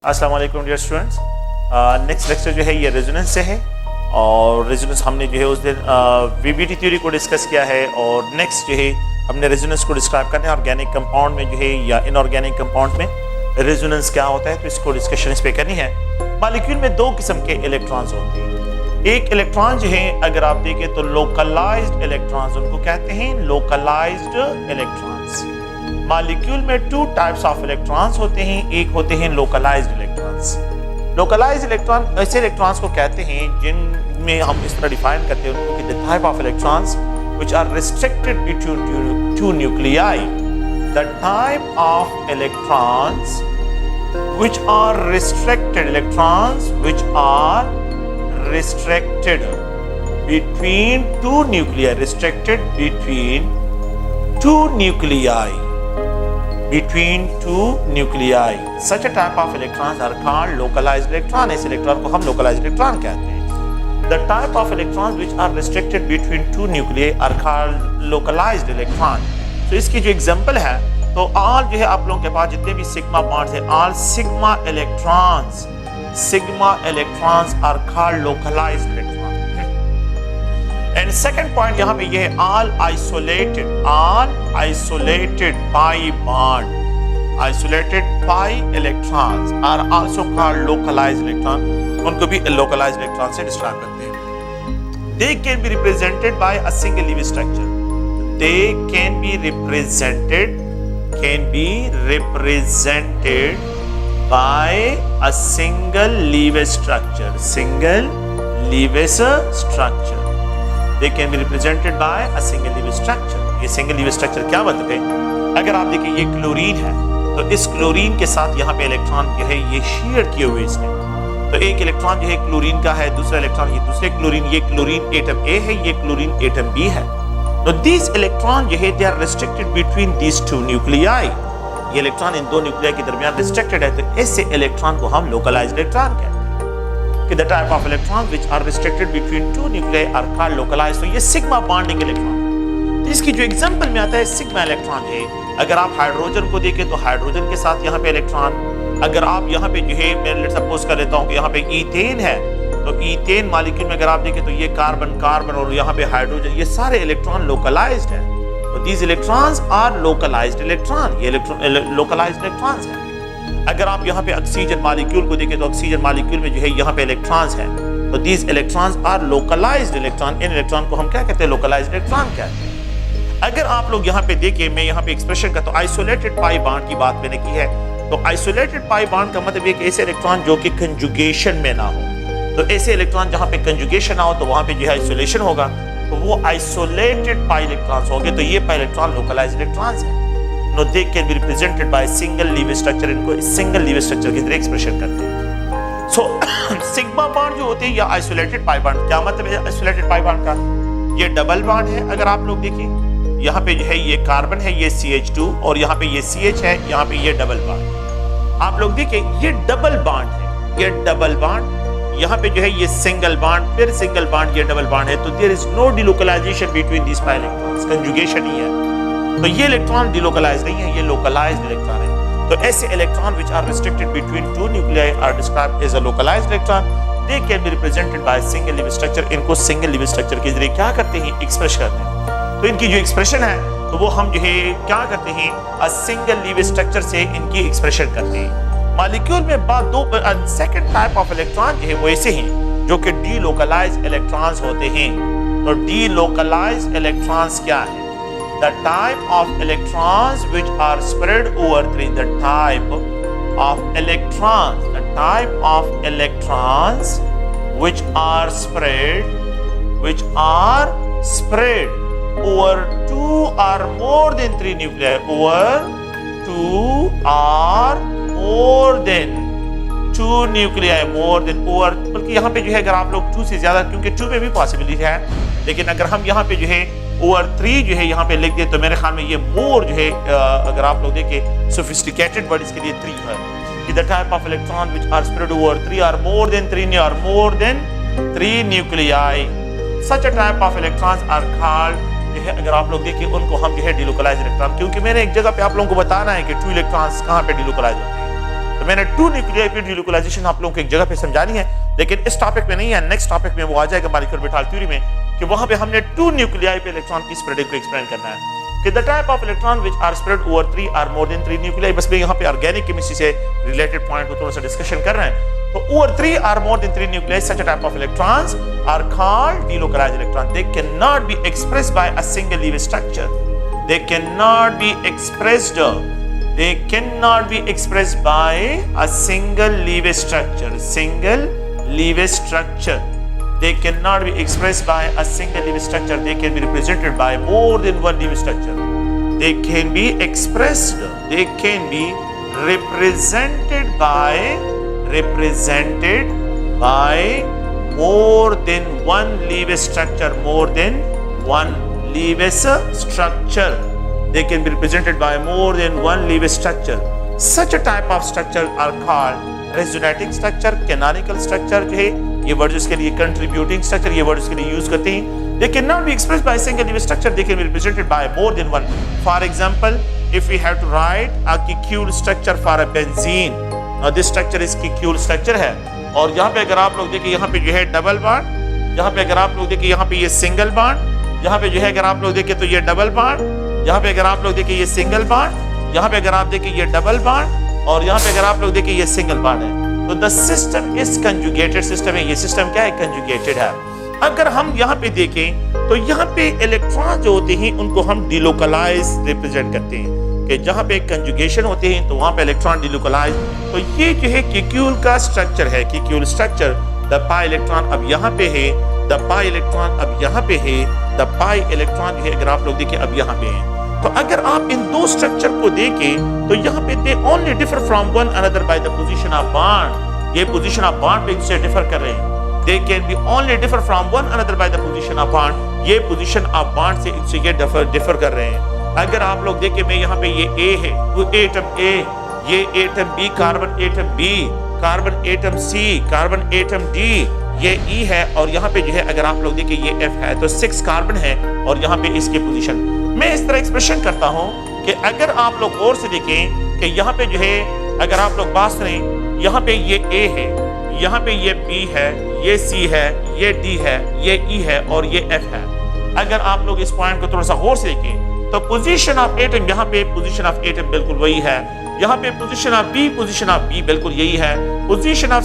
अस्सलाम वालेकुम dear students. Next lecture जो है ये रेजोनेंस से है और रेजोनेंस हमने जो है उस दिन वीबीटी थ्योरी को डिस्कस किया है और नेक्स्ट जो है हमने रेजोनेंस को डिस्क्राइब करना है ऑर्गेनिक कंपाउंड में जो है या इनऑर्गेनिक कंपाउंड में रेजोनेंस क्या होता है, तो इसको डिस्कशन इस पे करनी है। मॉलिक्यूल में दो किस्म के इलेक्ट्रॉन्स होते हैं। एक इलेक्ट्रॉन जो है अगर आप देखें तो लोकलाइज्ड इलेक्ट्रॉन्स उनको कहते हैं, लोकलाइज्ड इलेक्ट्रॉन्स। मॉलिक्यूल में टू टाइप्स ऑफ इलेक्ट्रॉन्स होते हैं, एक होते हैं लोकलाइज्ड इलेक्ट्रॉन्स। लोकलाइज्ड इलेक्ट्रॉन ऐसे इलेक्ट्रॉन्स को कहते हैं जिनमें हम इस तरह डिफाइन करते हैं उनको कि the type of electrons which are restricted between two nuclei. The type of electrons which are restricted, electrons which are restricted between two nuclei, restricted between two nuclei, between two nuclei. Such a type of electrons are called localized electron. इस electron को हम localized electron कहते हैं। The type of electrons which are restricted between two nuclei are called localized electron. तो इसकी जो example है तो all जो है आप लोगों के पास जितने भी सिग्मा बॉन्ड्स हैं, all sigma electrons are called localized electrons. And second point यहाँ पे ये है all isolated pi electrons are also called localized electron. उनको भी localized electron से डिस्क्राइब करते हैं। They can be represented by a single leaf structure. They can be represented by a single leaf structure. They can be represented by a single leaf structure. ये single leaf structure क्या मतलब है? अगर आप देखें ये क्लोरीन है तो इस क्लोरीन के साथ यहाँ पे इलेक्ट्रॉन जो है ये शेयर किए हुए इसने, तो एक इलेक्ट्रॉन जो है क्लोरीन का है, दूसरा इलेक्ट्रॉन ये दूसरे क्लोरीन, ये क्लोरीन एटम ए है, ये क्लोरीन एटम बी है। तो these इलेक्ट्रॉन जो है they are restricted between these two nuclei. ये इलेक्ट्रॉन इन दो न्यूक्लियाई के दरमियान रिस्ट्रिक्टेड है, तो ऐसे इलेक्ट्रॉन को हम लोकलाइज्ड इलेक्ट्रॉन कहते हैं। The type of electrons which are restricted between two nuclei are called localized. तो ये सिग्मा बॉन्डिंग इलेक्ट्रॉन। तो इसकी जो एग्जांपल में आता है सिग्मा इलेक्ट्रॉन है, अगर आप हाइड्रोजन को देखें तो हाइड्रोजन के साथ यहाँ पे इलेक्ट्रॉन, अगर आप यहाँ पे जो है मैं सपोज कर लेता हूँ कि यहाँ पे ईथेन है तो ईथेन मॉलिक्यूल में अगर आप देखें तो ये कार्बन और यहाँ पे हाइड्रोजन, ये सारे इलेक्ट्रॉन लोकलाइज्ड है। तो these electrons are localized electron, ये लोकलाइज्ड इलेक्ट्रॉन्स हैं। अगर आप यहाँ पे ऑक्सीजन मॉलिक्यूल को देखें तो ऑक्सीजन मॉलिक्यूल में जो है यहाँ पे इलेक्ट्रॉन्स हैं, तो these electrons are localized electron. In electron को हम क्या कहते हैं? localized electron कहते हैं। अगर आप लोग यहाँ पे देखें, मैं यहाँ पे एक्सप्रेशन का तो आइसोलेटेड पाई बॉन्ड की बात मैंने की है, तो आइसोलेटेड पाई बॉन्ड का मतलब एक ऐसे इलेक्ट्रॉन जो कि कंजुगेशन में ना हो, तो ऐसे इलेक्ट्रॉन जहाँ पे कंजुगेशन ना हो तो वहाँ पे जो है आइसोलेशन होगा, तो वो आइसोलेटेड पाई इलेक्ट्रॉन्स होंगे, तो ये पाई इलेक्ट्रॉन लोकलाइज्ड इलेक्ट्रॉन्स हैं। No, they can be represented by single leaf structure. इनको सिंगल लीव स्ट्रक्चर की तरह एक्सप्रेशन करते हैं। सो सिग्मा बॉन्ड जो होते हैं या आइसोलेटेड पाई बॉन्ड, क्या मतलब है आइसोलेटेड पाई बॉन्ड का? ये डबल बॉन्ड है। अगर आप लोग देखें यहाँ पे जो है ये कार्बन है, ये CH2 और यहाँ पे ये CH है, यहाँ पे ये डबल बॉन्ड। आप लोग देखें ये डबल बॉन्ड है, ये डबल बॉन्ड, यहाँ पे जो है ये सिंगल बॉन्ड, फिर सिंगल बॉन्ड, ये डबल बॉन्ड है, तो there is no delocalisation between this pi electrons, conjugation ही है। तो ये इलेक्ट्रॉन डिलोकलाइज्ड नहीं है, ये लोकलाइज्ड इलेक्ट्रॉन है। तो ऐसे electron which are restricted between two nuclei are described as a localised electron. They can be represented by single Lewis structure. इनको सिंगल लीव स्ट्रक्चर के जरिए क्या करते हैं? एक्सप्रेस करते हैं। तो इनकी जो एक्सप्रेशन है तो वो हम जो है क्या करते हैं? अ सिंगल लीव स्ट्रक्चर से इनकी एक्सप्रेशन करते हैं। मॉलिक्यूल में दो सेकंड टाइप ऑफ इलेक्ट्रॉन जो है वो ऐसे हैं जो कि डीलोकलाइज्ड इलेक्ट्रॉन्स होते हैं। तो डीलोकलाइज्ड इलेक्ट्रॉन्स क्या है? The type of electrons which are spread over three, the type of electrons which are spread over two or more than three nuclei, बल्कि यहाँ पे जो है अगर आप लोग 2 से ज्यादा, क्योंकि 2 में भी पॉसिबिलिटी है, लेकिन अगर हम यहाँ पे जो है ओवर 3 जो है यहाँ पे लिख दे तो मेरे ख्याल में ये मोर जो है अगर आप लोग देखें सोफिस्टिकेटेड वर्ड इसके लिए 3 है कि the type of electron which are spread over 3 और more than 3 nuclei. Such a type of electrons are called जो है अगर आप लोग देखिए उनको हम जो है डिलोकलाइज इलेक्ट्रॉन, क्योंकि मैंने एक जगह पे आप लोगों को बताना है कि 2 इलेक्ट्रॉन्स कहाँ पे डिलोकलाइज होते हैं, तो मैंने 2 न्यूक्लियाई पे डिलोकलाइजेशन आप लोगों को एक जगह पे समझानी है, लेकिन इस टॉपिक में नहीं है, नेक्स्ट टॉपिक में वो आ जाएगा मॉलिक्यूलर थ्योरी में, कि वहां पे हमने 2 न्यूक्लियाई पे इलेक्ट्रॉन की स्प्रेडिंग को एक्सप्लेन करना है कि the type of electron which are spread over 3 और मोर देन 3 न्यूक्लियाई। बस मैं यहाँ पे ऑर्गेनिक केमिस्ट्री से रिलेटेड पॉइंट को थोड़ा सा डिस्कशन कर रहे हैं। तो over 3 or more than 3 nuclei, such a type of electrons are called delocalized electrons. They cannot be expressed by a single Lewis structure. They cannot be expressed. They cannot be expressed by a single Lewis structure. Single Lewis structure. They cannot be expressed by a single Lewis structure. They can be represented by more than one Lewis structure. They can be expressed. They can be represented by more than one Lewis structure. More than one Lewis structure. They can be represented by more than one Lewis structure. Such a type of structure are called resonating structure, canonical structure जो है ये word इसके लिए, contributing structure ये word इसके लिए use करते हैं। They cannot be expressed by a single Lewis structure. They can be represented by more than one. For example, if we have to write a Kikueul structure for a benzene, now this structure is Kikueul structure है, और यहाँ पे अगर आप लोग देखिए यहाँ पे जो है डबल बॉन्ड, यहाँ पे अगर आप लोग देखिए यहाँ पे ये सिंगल बॉन्ड, यहाँ पे जो है अगर आप लोग देखिए तो ये डबल बॉन्ड, यहाँ पे अगर आप लोग देखिए ये सिंगल बॉन्ड, यहाँ पे अगर आप देखिए ये डबल बॉन्ड, और यहाँ पे अगर आप लोग देखिए ये सिंगल बॉन्ड है। तो the system is conjugated system है। ये सिस्टम क्या है? कंजुगेटेड है। अगर हम यहाँ पे देखें तो यहाँ पे इलेक्ट्रॉन जो होते हैं उनको हम डिलोकलाइज रिप्रेजेंट करते हैं, कि जहाँ पे कंजुगेशन होते हैं तो वहाँ पे इलेक्ट्रॉन डिलोकलाइज। तो ये जो है Kikueul का स्ट्रक्चर है, Kikueul structure. The pi electron अब यहाँ पे है, द पाई इलेक्ट्रॉन अब यहाँ पे है, द पाई इलेक्ट्रॉन जो है अगर आप लोग देखें अब यहाँ पे है। तो अगर आप इन दो स्ट्रक्चर को देखें तो यहाँ पे they only differ from one another by the position of bond. ये पोजीशन ऑफ बॉन्ड पे इनसे डिफर कर रहे हैं। They can be only differ from one another by the position of bond. ये पोजीशन ऑफ बॉन्ड से इनसे ये डिफर कर रहे हैं। अगर आप लोग देखें मैं यहाँ पे ये A है, वो एटम A, ये atom B, carbon atom B, carbon atom C, carbon atom D, ये E है, और यहाँ पे जो है अगर आप लोग देखें ये F है, तो 6 कार्बन है और यहाँ पे इसकी पोजीशन। मैं इस तरह एक्सप्रेशन करता हूँ कि अगर आप लोग गौर से देखें कि यहाँ पे जो है अगर आप लोग बात करें, यहाँ पे ये A है, यहाँ पे ये B है, ये C है, ये D है, ये E है और ये F है। अगर आप लोग इस पॉइंट को थोड़ा सा गौर से देखें तो पोजीशन ऑफ एटम, यहाँ पे पोजीशन ऑफ एटम बिल्कुल वही है, यहाँ पे पोजीशन ऑफ B बिल्कुल यही है, पोजीशन ऑफ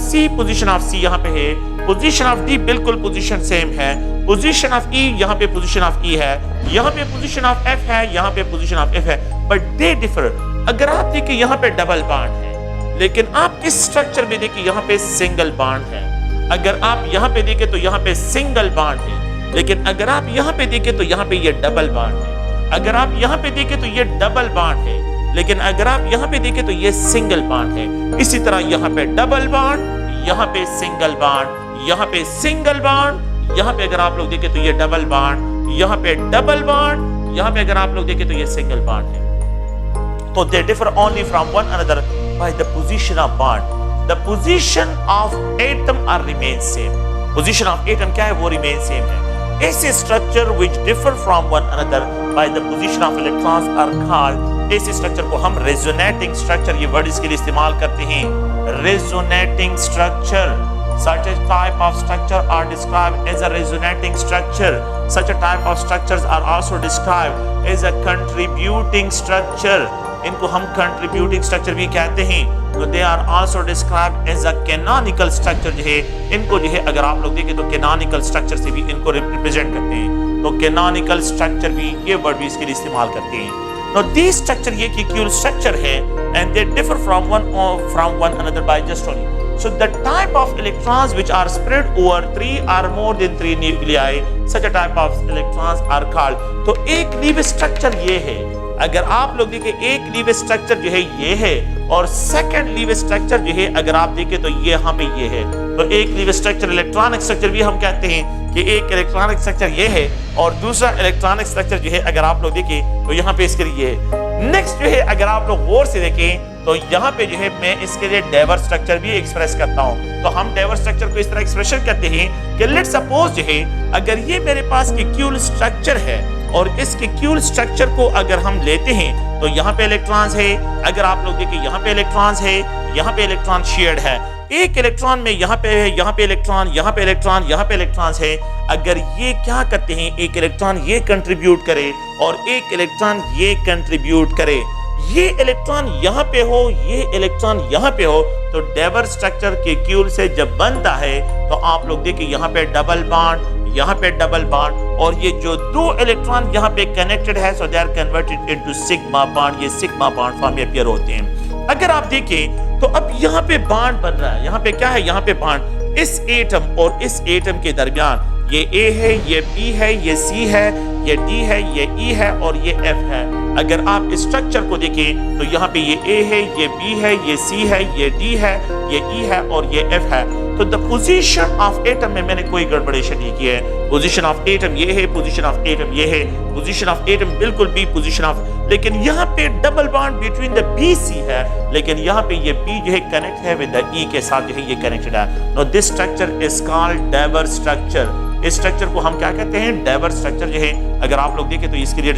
C यहाँ पे है, पोजीशन ऑफ D बिल्कुल पोजीशन सेम है, पोजीशन ऑफ E यहाँ पे पोजीशन ऑफ E है, यहाँ पे पोजीशन ऑफ F है, यहाँ पे पोजीशन ऑफ F है, बट दे डिफर। अगर आप देखें यहाँ पे डबल बॉन्ड है, लेकिन आप इस स्ट्रक्चर में देखिए यहाँ पे सिंगल बॉन्ड है। अगर आप यहाँ पे देखें तो यहाँ पे सिंगल बॉन्ड है, लेकिन अगर आप यहाँ पे देखें तो यहाँ पे ये डबल बॉन्ड है। अगर आप यहाँ पे देखें तो ये डबल बॉन्ड है, लेकिन अगर आप यहाँ पे देखें तो ये सिंगल बॉन्ड है। इसी तरह यहाँ पे डबल बॉन्ड, यहाँ पे सिंगल बॉन्ड, यहाँ पे सिंगल बॉन्ड, यहाँ पे अगर आप लोग देखें तो ये डबल बॉन्ड, यहाँ पे डबल बॉन्ड, यहाँ पे अगर आप लोग देखें तो ये सिंगल बॉन्ड है। तो they differ only from one another by the position of bond. The position of atom are remain same. Position of atom क्या है? वो remain same है। ऐसे structure which differ from one another by the position of electrons are called, ऐसे structure को हम resonating structure, ये word इसके लिए इस्तेमाल करते हैं, resonating structure। Such a type of structure are described as a resonating structure. Such a type of structures are also described as a contributing structure. इनको हम contributing structure भी कहते हैं। तो they are also described as a canonical structure जो है, इनको जो है अगर आप लोग देखें तो canonical structure से भी इनको रिप्रेजेंट करते हैं। तो canonical structure भी ये वर्ड भी इसके लिए इस्तेमाल करते हैं। Now these structure ये Kikueul structure है and they differ from one another by just only. So the type of electrons which are spread over 3 or more than 3 nuclei, such a type of electrons are called। तो एक Lewis structure ये है। अगर आप लोग देखें एक Lewis structure जो है ये है, और सेकंड Lewis स्ट्रक्चर जो है अगर आप देखें तो ये यहाँ पे ये है। तो एक Lewis स्ट्रक्चर इलेक्ट्रॉनिक स्ट्रक्चर भी हम कहते हैं कि एक इलेक्ट्रॉनिक स्ट्रक्चर ये है, और दूसरा इलेक्ट्रॉनिक स्ट्रक्चर जो है अगर आप लोग देखें तो यहाँ पे इसके लिए है। नेक्स्ट जो है अगर आप लोग गौर से देखें तो यहाँ पे जो है मैं इसके लिए डाइवर्स स्ट्रक्चर भी एक्सप्रेस करता हूँ। तो हम डाइवर्स स्ट्रक्चर को इस तरह एक्सप्रेशन करते हैं कि लेट्स सपोज जो है अगर ये मेरे पास Kikueul स्ट्रक्चर है और इस Kikueul स्ट्रक्चर को अगर हम लेते हैं तो तो यहाँ पे इलेक्ट्रॉन्स है। अगर आप लोग देखें यहाँ पे इलेक्ट्रॉन्स है, यहाँ पे इलेक्ट्रॉन शेयर्ड है। एक इलेक्ट्रॉन में यहाँ पे है, यहाँ पे इलेक्ट्रॉन, यहाँ पे इलेक्ट्रॉन, यहाँ पे इलेक्ट्रॉन्स है। अगर ये क्या करते हैं, एक इलेक्ट्रॉन ये कंट्रीब्यूट करे और एक इलेक्ट्रॉन ये कंट्रीब्यूट करे, ये इलेक्ट्रॉन यहाँ पे हो, ये इलेक्ट्रॉन यहाँ पे हो, तो डेवर स्ट्रक्चर के क्यूल से जब बनता है तो आप लोग देखिए यहाँ पे डबल बॉन्ड, यहाँ पे डबल बॉन्ड, और ये जो दो इलेक्ट्रॉन यहाँ पे कनेक्टेड है so they are converted into sigma bond. ये सिग्मा बॉन्ड फॉर्म में अपीयर होते हैं। अगर आप देखें तो अब यहाँ पे बॉन्ड बन रहा है। यहाँ पे क्या है, यहाँ पे बॉन्ड इस एटम और इस एटम के दरमियान, ये A है, ये B है, ये C है, ये D है, ये E है और ये F है। अगर आप स्ट्रक्चर को देखें तो यहाँ पे ये A है, ये B है, ये C है, ये D है, ये E है और ये F है। तो द पोजीशन ऑफ एटम में मैंने कोई गड़बड़ेशन नहीं की है। पोजीशन ऑफ एटम ये है, पोजीशन ऑफ एटम ये है, पोजीशन ऑफ एटम बिल्कुल भी पोजीशन ऑफ, लेकिन यहाँ पे double bond between the BC है, लेकिन यहाँ पे ये B जो है कनेक्ट है विद द E के साथ, जो है ये कनेक्टेड है। No this structure is called Dewar structure. इस स्ट्रक्चर को हम क्या कहते हैं, डेवर स्ट्रक्चर जो है। अगर आप लोग देखें तो इसके लिए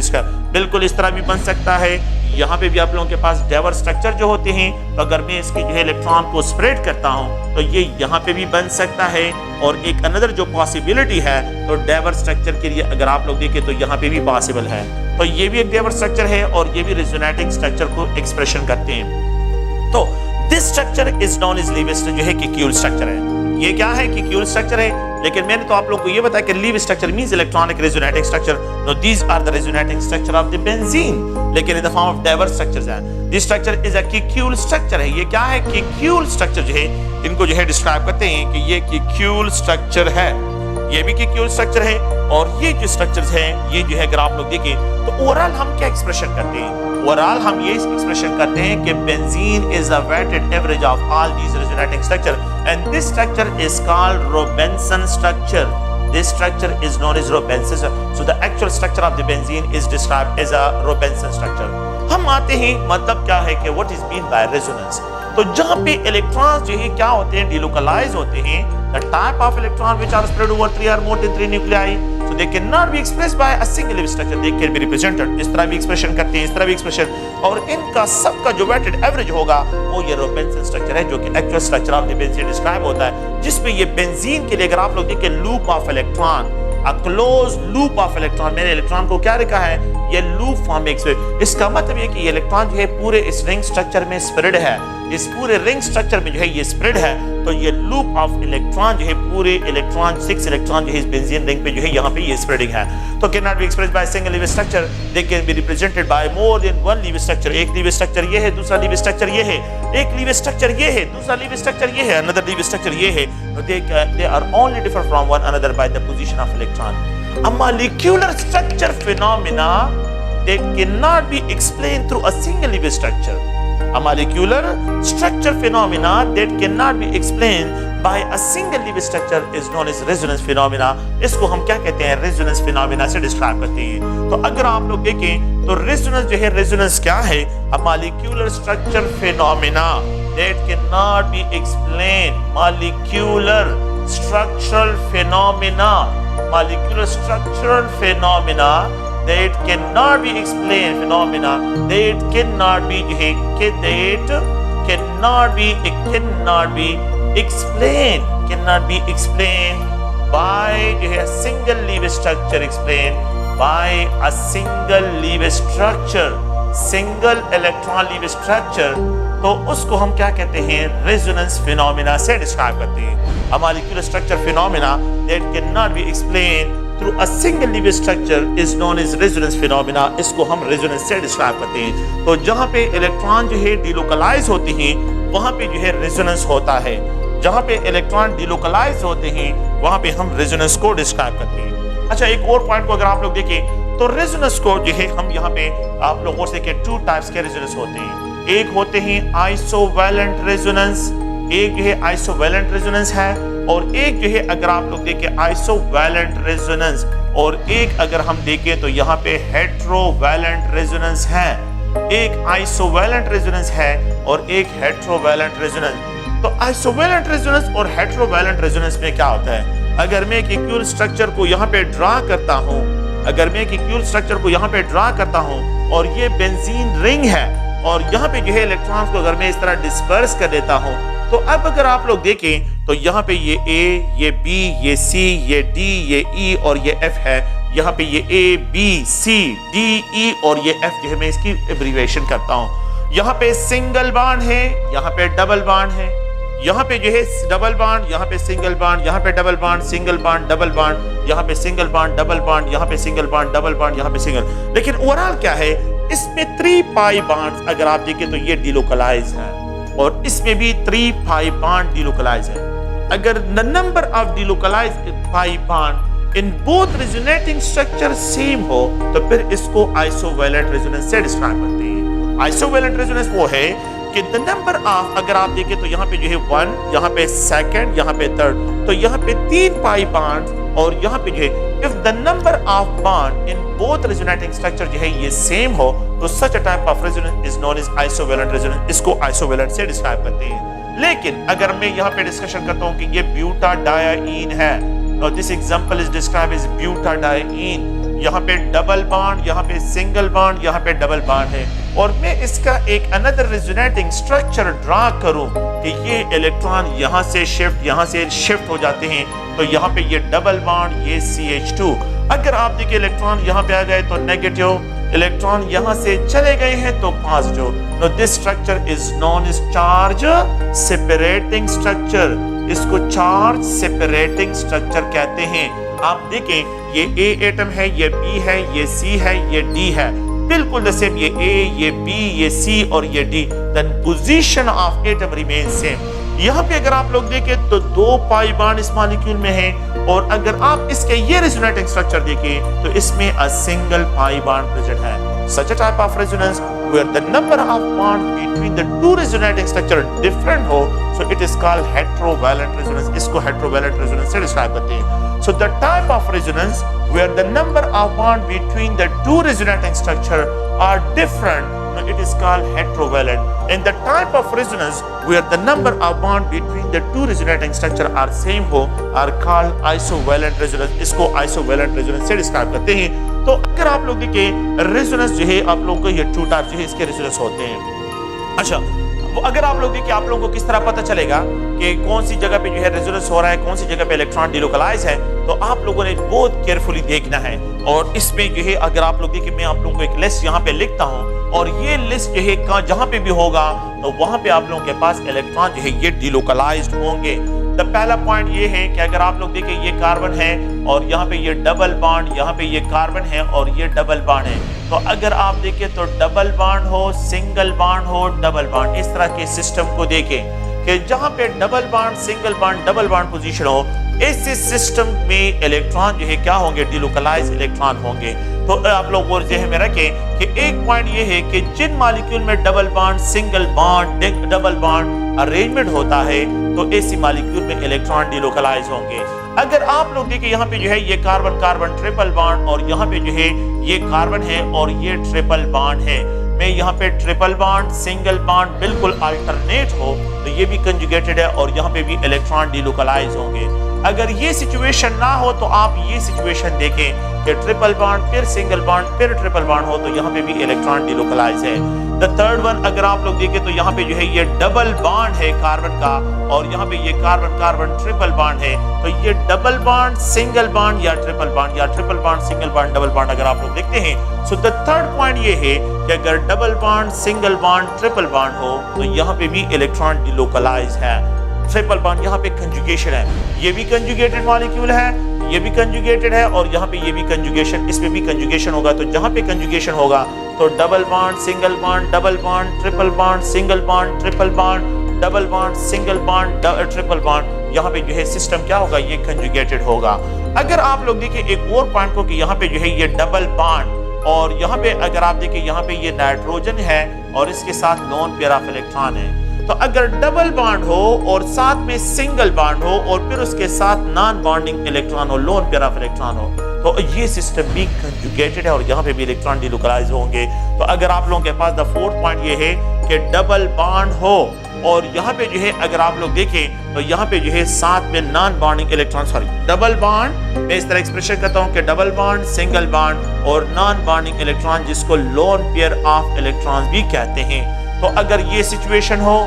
बिल्कुल इस तरह भी बन सकता है। यहाँ पे भी आप लोगों के पास डेवर स्ट्रक्चर जो होते हैं, तो अगर मैं इसकी जो है इलेक्ट्रॉन को स्प्रेड करता हूँ तो ये यहाँ पे भी बन सकता है। और एक अनदर जो पॉसिबिलिटी है, तो डेवर स्ट्रक्चर के लिए अगर आप लोग देखें तो यहाँ पे भी पॉसिबल है। तो ये भी एक डेवर स्ट्रक्चर है और ये भी रेजोनेटिंग स्ट्रक्चर को एक्सप्रेशन करते हैं। तो this structure is known as Lewis structure, जो है कि क्यूल स्ट्रक्चर है। ये क्या है कि क्यूल स्ट्रक्चर है, लेकिन मैंने तो आप लोग को ये बताया कि leave structure means electronic resonating structure. No these are the resonating structure of the benzene, लेकिन in the form of Dewar structures है। This structure is a Kekule structure है। ये क्या है कि क्यूल स्ट्रक्चर जो है, इनको जो है डिस्क्राइब करते हैं कि ये क्यूल स्ट्रक्चर है। ये भी क्यूल स्ट्रक्चर है। और ये जो स्ट्रक्चर्स हैं, ये जो है अगर आप लोग देखें तो ओवरऑल हम क्या एक्सप्रेशन करते हैं, ओवरऑल हम ये एक्सप्रेशन करते हैं कि benzene is a weighted average of all these resonating structure and this structure is called Robinson structure. This structure is known as Robinson. So the actual structure of the benzene is described as a Robinson structure. हम आते हैं मतलब क्या है कि what is meant by resonance। तो जहाँ पे इलेक्ट्रॉन्स जो है क्या होते हैं, डिलोकलाइज होते हैं। The type of electron which are spread over 3 or more than 3 nuclei, so they cannot be expressed by a single structure. They can be represented। इस तरह भी एक्सप्रेशन करते हैं, इस तरह भी एक्सप्रेशन, और इनका सबका जो वेटेड एवरेज होगा वो ये रोबेंसन स्ट्रक्चर है, जो कि actual structure of the benzene describe होता है, जिसमें ये बेंजीन के लिए अगर आप लोग देखें loop of electron, a closed loop of electron, मैंने इलेक्ट्रॉन को क्या लिखा है, ये लूप फॉर्म में। इसका मतलब ये कि ये इलेक्ट्रॉन जो है पूरे इस रिंग स्ट्रक्चर में स्प्रेड है, इस पूरे रिंग स्ट्रक्चर में जो है ये स्प्रेड है। तो ये लूप ऑफ इलेक्ट्रॉन जो है पूरे इलेक्ट्रॉन 6 इलेक्ट्रॉन जो है इस बेंजीन रिंग पे जो है यहाँ पे ये स्प्रेडिंग है। तो can not be expressed by single Lewis structure, they can be represented bye more than one leave structure. एक लीव स्ट्रक्चर ये है, दूसरा लीव स्ट्रक्चर ये है, एक लीव स्ट्रक्चर ये है, दूसरा लीव स्ट्रक्चर ये है, अनदर लीव स्ट्रक्चर ये है। They are only different from one another by the position of electron. A molecular structure phenomena that cannot be explained through a single leaf structure. A molecular structure phenomena that cannot be explained by a single leaf structure is known as resonance phenomena. इसको हम क्या कहते हैं, resonance phenomena से describe करते हैं। तो अगर आप लोग देखें तो resonance जो है, resonance क्या है, a molecular structure phenomena that cannot be explained, molecular structural phenomena, molecular structural phenomena that cannot be explained, phenomena that cannot be explained by a single leaf structure, explained by a single leaf structure, single electron leaf structure। तो उसको हम क्या कहते हैं, resonance phenomena से describe करते हैं। A molecular structure phenomena that cannot be explained through a single leaf structure is known as resonance phenomena। इसको हम रेजोनेंस से डिस्क्राइब करते हैं। तो जहाँ पे इलेक्ट्रॉन जो है डिलोकलाइज होते हैं वहाँ पे जो है रेजोनेंस होता है, जहाँ पे इलेक्ट्रॉन डिलोकलाइज होते हैं वहाँ पे हम रेजोनेंस को डिस्क्राइब करते हैं। अच्छा, एक और पॉइंट को अगर आप लोग देखें तो रेजोनेंस को जो है हम यहाँ पे आप लोगों से के 2 टाइप्स के रेजोनेंस होते हैं। एक होते हैं आइसोवैलेंट रेजोनेंस, एक जो है आइसोवैलेंट रेजोनेंस है, और एक जो है अगर आप लोग देखें आइसोवैलेंट रेजोनेंस, और एक अगर हम देखें तो यहाँ पे हेट्रोवैलेंट रेजोनेंस है। एक आइसोवैलेंट रेजोनेंस है और एक हेट्रोवैलेंट रेजोनेंस। तो आइसोवैलेंट रेजोनेंस और हेट्रोवैलेंट रेजोनेंस में क्या होता है, अगर मैं एक इक्वल स्ट्रक्चर को यहाँ पे ड्रा करता हूँ, अगर मैं एक इक्विल स्ट्रक्चर को यहाँ पे ड्रा करता हूँ और ये बेंजीन रिंग है और यहाँ पे जो है इलेक्ट्रॉन्स को अगर मैं इस तरह डिस्पर्स कर देता हूँ, तो अब अगर आप लोग देखें तो यहाँ पे ये A, ये B, ये C, ये D, ये E और ये F है। यहाँ पे ये A, B, C, D, E और ये F जो है मैं इसकी एब्रीविएशन करता हूँ। यहाँ पे सिंगल बॉन्ड है, यहाँ पे डबल बॉन्ड है, यहाँ पे जो है डबल बॉन्ड, यहाँ पे सिंगल बॉन्ड, यहाँ पे double bond, single bond, double bond, यहाँ पे सिंगल बॉन्ड, डबल बॉन्ड, यहाँ पे सिंगल बॉन्ड, डबल बॉन्ड, यहाँ पे सिंगल। लेकिन ओवरऑल क्या है, इसमें 3 पाई बॉन्ड्स अगर आप देखें तो ये डिलोकलाइज है और इसमें भी 3 पाई बॉन्ड डिलोकलाइज है। अगर the number of delocalized pi bond in both resonating structure same हो तो फिर इसको आइसोवैलेंट रेजोनेंस से डिस्क्राइब करते हैं। आइसोवैलेंट रेजोनेंस वो है कि the number of, अगर आप देखें तो यहाँ पे जो है 1, यहाँ पे 2, यहाँ पे 3, तो यहाँ पे 3 पाई बॉन्ड और यहाँ पे जो है if the number of bond in both resonating structure जो है ये सेम हो तो such a type of resonance is known as isovalent resonance, इसको आइसोवैलेंट से डिस्क्राइब करते हैं। लेकिन अगर मैं यहाँ पे डिस्कशन करता हूँ कि ये ब्यूटाडाइन है और this example is describe as butadiene, यहाँ पे डबल बॉन्ड, यहाँ पे सिंगल बॉन्ड, यहाँ पे डबल बॉन्ड है और मैं इसका एक अनदर रेजोनेटिंग स्ट्रक्चर ड्रा करूं कि ये इलेक्ट्रॉन यहाँ से शिफ्ट हो जाते हैं, तो यहाँ पे ये डबल बॉन्ड, ये CH2। अगर आप देखिए इलेक्ट्रॉन यहाँ पे आ गए तो नेगेटिव, इलेक्ट्रॉन यहाँ से चले गए हैं तो positive. No this structure is known as charge separating structure, इसको चार्ज सेपरेटिंग स्ट्रक्चर कहते हैं। आप देखें ये A एटम है, ये B है, ये C है, ये D है, बिल्कुल द सेम, ये A, ये B, ये C और ये D, then position of atom remain same. यहाँ पे अगर आप लोग देखें तो 2 पाई बॉन्ड इस मॉलिक्यूल में है और अगर आप इसके ये रेजोनेटिंग स्ट्रक्चर देखें तो इसमें a single pi bond present है। Such a type of resonance where the number of bonds between the two resonating structure different हो, so it is called heterovalent resonance, इसको heterovalent resonance से describe करते हैं। So the type of resonance where the number of bonds between the two resonating structure are different, it is called heterovalent. And the type of resonance where the number of bonds between the two resonating structure are same हो are called isovalent resonance, इसको isovalent resonance से describe करते हैं। तो अगर आप लोग देखें रेजोनेंस जो है आप लोग को ये 2 टाइप जो है इसके रेजोनेंस होते हैं। अच्छा, अगर आप लोग देखिए आप लोगों को किस तरह पता चलेगा कि कौन सी जगह पे जो है रेजोनेंस हो रहा है, कौन सी जगह पे इलेक्ट्रॉन डिलोकलाइज है, तो आप लोगों ने बहुत केयरफुली देखना है। और इसमें जो है अगर आप लोग देखिए मैं आप लोगों को एक लिस्ट यहाँ पे लिखता हूँ और ये लिस्ट जो है जहाँ पे भी होगा तो वहां पे आप लोगों के पास इलेक्ट्रॉन जो है ये डिलोकलाइज्ड होंगे। तो पहला पॉइंट ये है कि अगर आप लोग देखें ये कार्बन है और यहाँ पे ये डबल बॉन्ड, यहाँ पे ये कार्बन है और ये डबल बॉन्ड है, तो अगर आप देखें तो डबल बॉन्ड हो, सिंगल बॉन्ड हो, डबल बॉन्ड, इस तरह के सिस्टम को देखें कि जहाँ पे double bond, single bond, double bond position हो, इस सिस्टम में इलेक्ट्रॉन जो है क्या होंगे, डिलोकलाइज इलेक्ट्रॉन होंगे। तो आप लोग वो ज़हन में रखें कि एक पॉइंट ये है कि जिन मॉलिक्यूल में double bond, single bond, double bond arrangement होता है तो ऐसी मॉलिक्यूल में इलेक्ट्रॉन डिलोकलाइज होंगे। अगर आप लोग देखें यहाँ पे जो है ये कार्बन कार्बन ट्रिपल बॉन्ड और यहाँ पे जो है ये कार्बन है और ये ट्रिपल बॉन्ड है, मैं यहाँ पे ट्रिपल बॉन्ड, सिंगल बॉन्ड बिल्कुल अल्टरनेट हो तो ये भी कंजुगेटेड है और यहाँ पे भी इलेक्ट्रॉन डिलोकलाइज होंगे। अगर ये सिचुएशन ना हो तो आप ये सिचुएशन देखें कि ट्रिपल बॉन्ड फिर सिंगल बॉन्ड फिर ट्रिपल बॉन्ड हो तो यहाँ पे भी इलेक्ट्रॉन डिलोकलाइज है। द थर्ड वन अगर आप लोग देखें तो यहाँ पे जो है ये डबल बॉन्ड है कार्बन का और यहाँ पे ये कार्बन कार्बन ट्रिपल बॉन्ड है, तो ये डबल बॉन्ड, सिंगल बॉन्ड या triple bond, single bond, double bond अगर आप लोग देखते हैं। सो द थर्ड पॉइंट ये है कि अगर double bond, single bond, triple bond हो तो यहाँ पे भी इलेक्ट्रॉन डिलोकलाइज है। ट्रिपल बॉन्ड यहाँ पे कंजुगेशन है, ये भी कंजुगेटेड मॉलिक्यूल है, ये भी कंजुगेटेड है और यहाँ पे ये भी कंजुगेशन, इसमें भी कंजुगेशन होगा। तो जहाँ पे कंजुगेशन होगा तो double bond, single bond, double bond, triple bond, single bond, triple bond, double bond, single bond, triple bond, यहाँ पे जो है सिस्टम क्या होगा, ये कंजुगेटेड होगा। अगर आप लोग देखिए एक और पॉइंट को कि यहाँ पे जो है ये डबल बॉन्ड और यहाँ पे अगर आप देखिए यहाँ पे ये नाइट्रोजन है और इसके साथ लोन पेयर ऑफ इलेक्ट्रॉन है, तो अगर डबल बॉन्ड हो और साथ में सिंगल बॉन्ड हो और फिर उसके साथ नॉन बॉन्डिंग इलेक्ट्रॉन हो, लोन पेयर ऑफ इलेक्ट्रॉन हो, तो ये सिस्टम भी कंजुगेटेड है और यहाँ पे भी इलेक्ट्रॉन डिलोकलाइज होंगे। तो अगर आप लोगों के पास द फोर्थ पॉइंट ये है कि डबल बॉन्ड हो और यहाँ पे जो है अगर आप लोग देखें तो यहाँ पे जो है साथ में non bonding electron, sorry double bond, मैं इस तरह एक्सप्रेशन करता हूँ कि डबल बॉन्ड, सिंगल बॉन्ड और नॉन बॉन्डिंग इलेक्ट्रॉन, जिसको लोन पेयर ऑफ इलेक्ट्रॉन भी कहते हैं। तो अगर ये सिचुएशन हो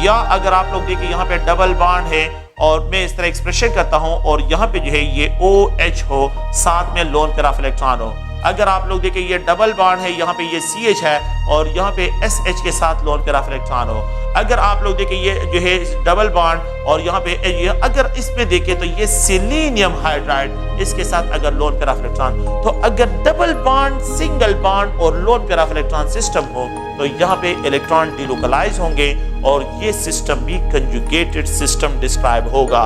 या अगर आप लोग देखिए यहाँ पे डबल बॉन्ड है और मैं इस तरह एक्सप्रेशन करता हूँ और यहाँ पे जो है ये OH हो, साथ में लोन पेयर ऑफ इलेक्ट्रॉन हो। अगर आप लोग देखें ये डबल बॉन्ड है, यहाँ पे ये CH है और यहाँ पे SH के साथ लोन पेयर ऑफ इलेक्ट्रॉन हो। अगर आप लोग देखें ये जो है डबल बॉन्ड और यहाँ पे ये, अगर इसमें देखें तो ये सेलेनियम हाइड्राइड, इसके साथ अगर लोन पेयर ऑफ इलेक्ट्रॉन, तो अगर डबल बॉन्ड, सिंगल बॉन्ड और lone pair of electron system हो तो यहाँ पे इलेक्ट्रॉन डिलोकलाइज होंगे और ये सिस्टम भी कंजुगेटेड सिस्टम डिस्क्राइब होगा।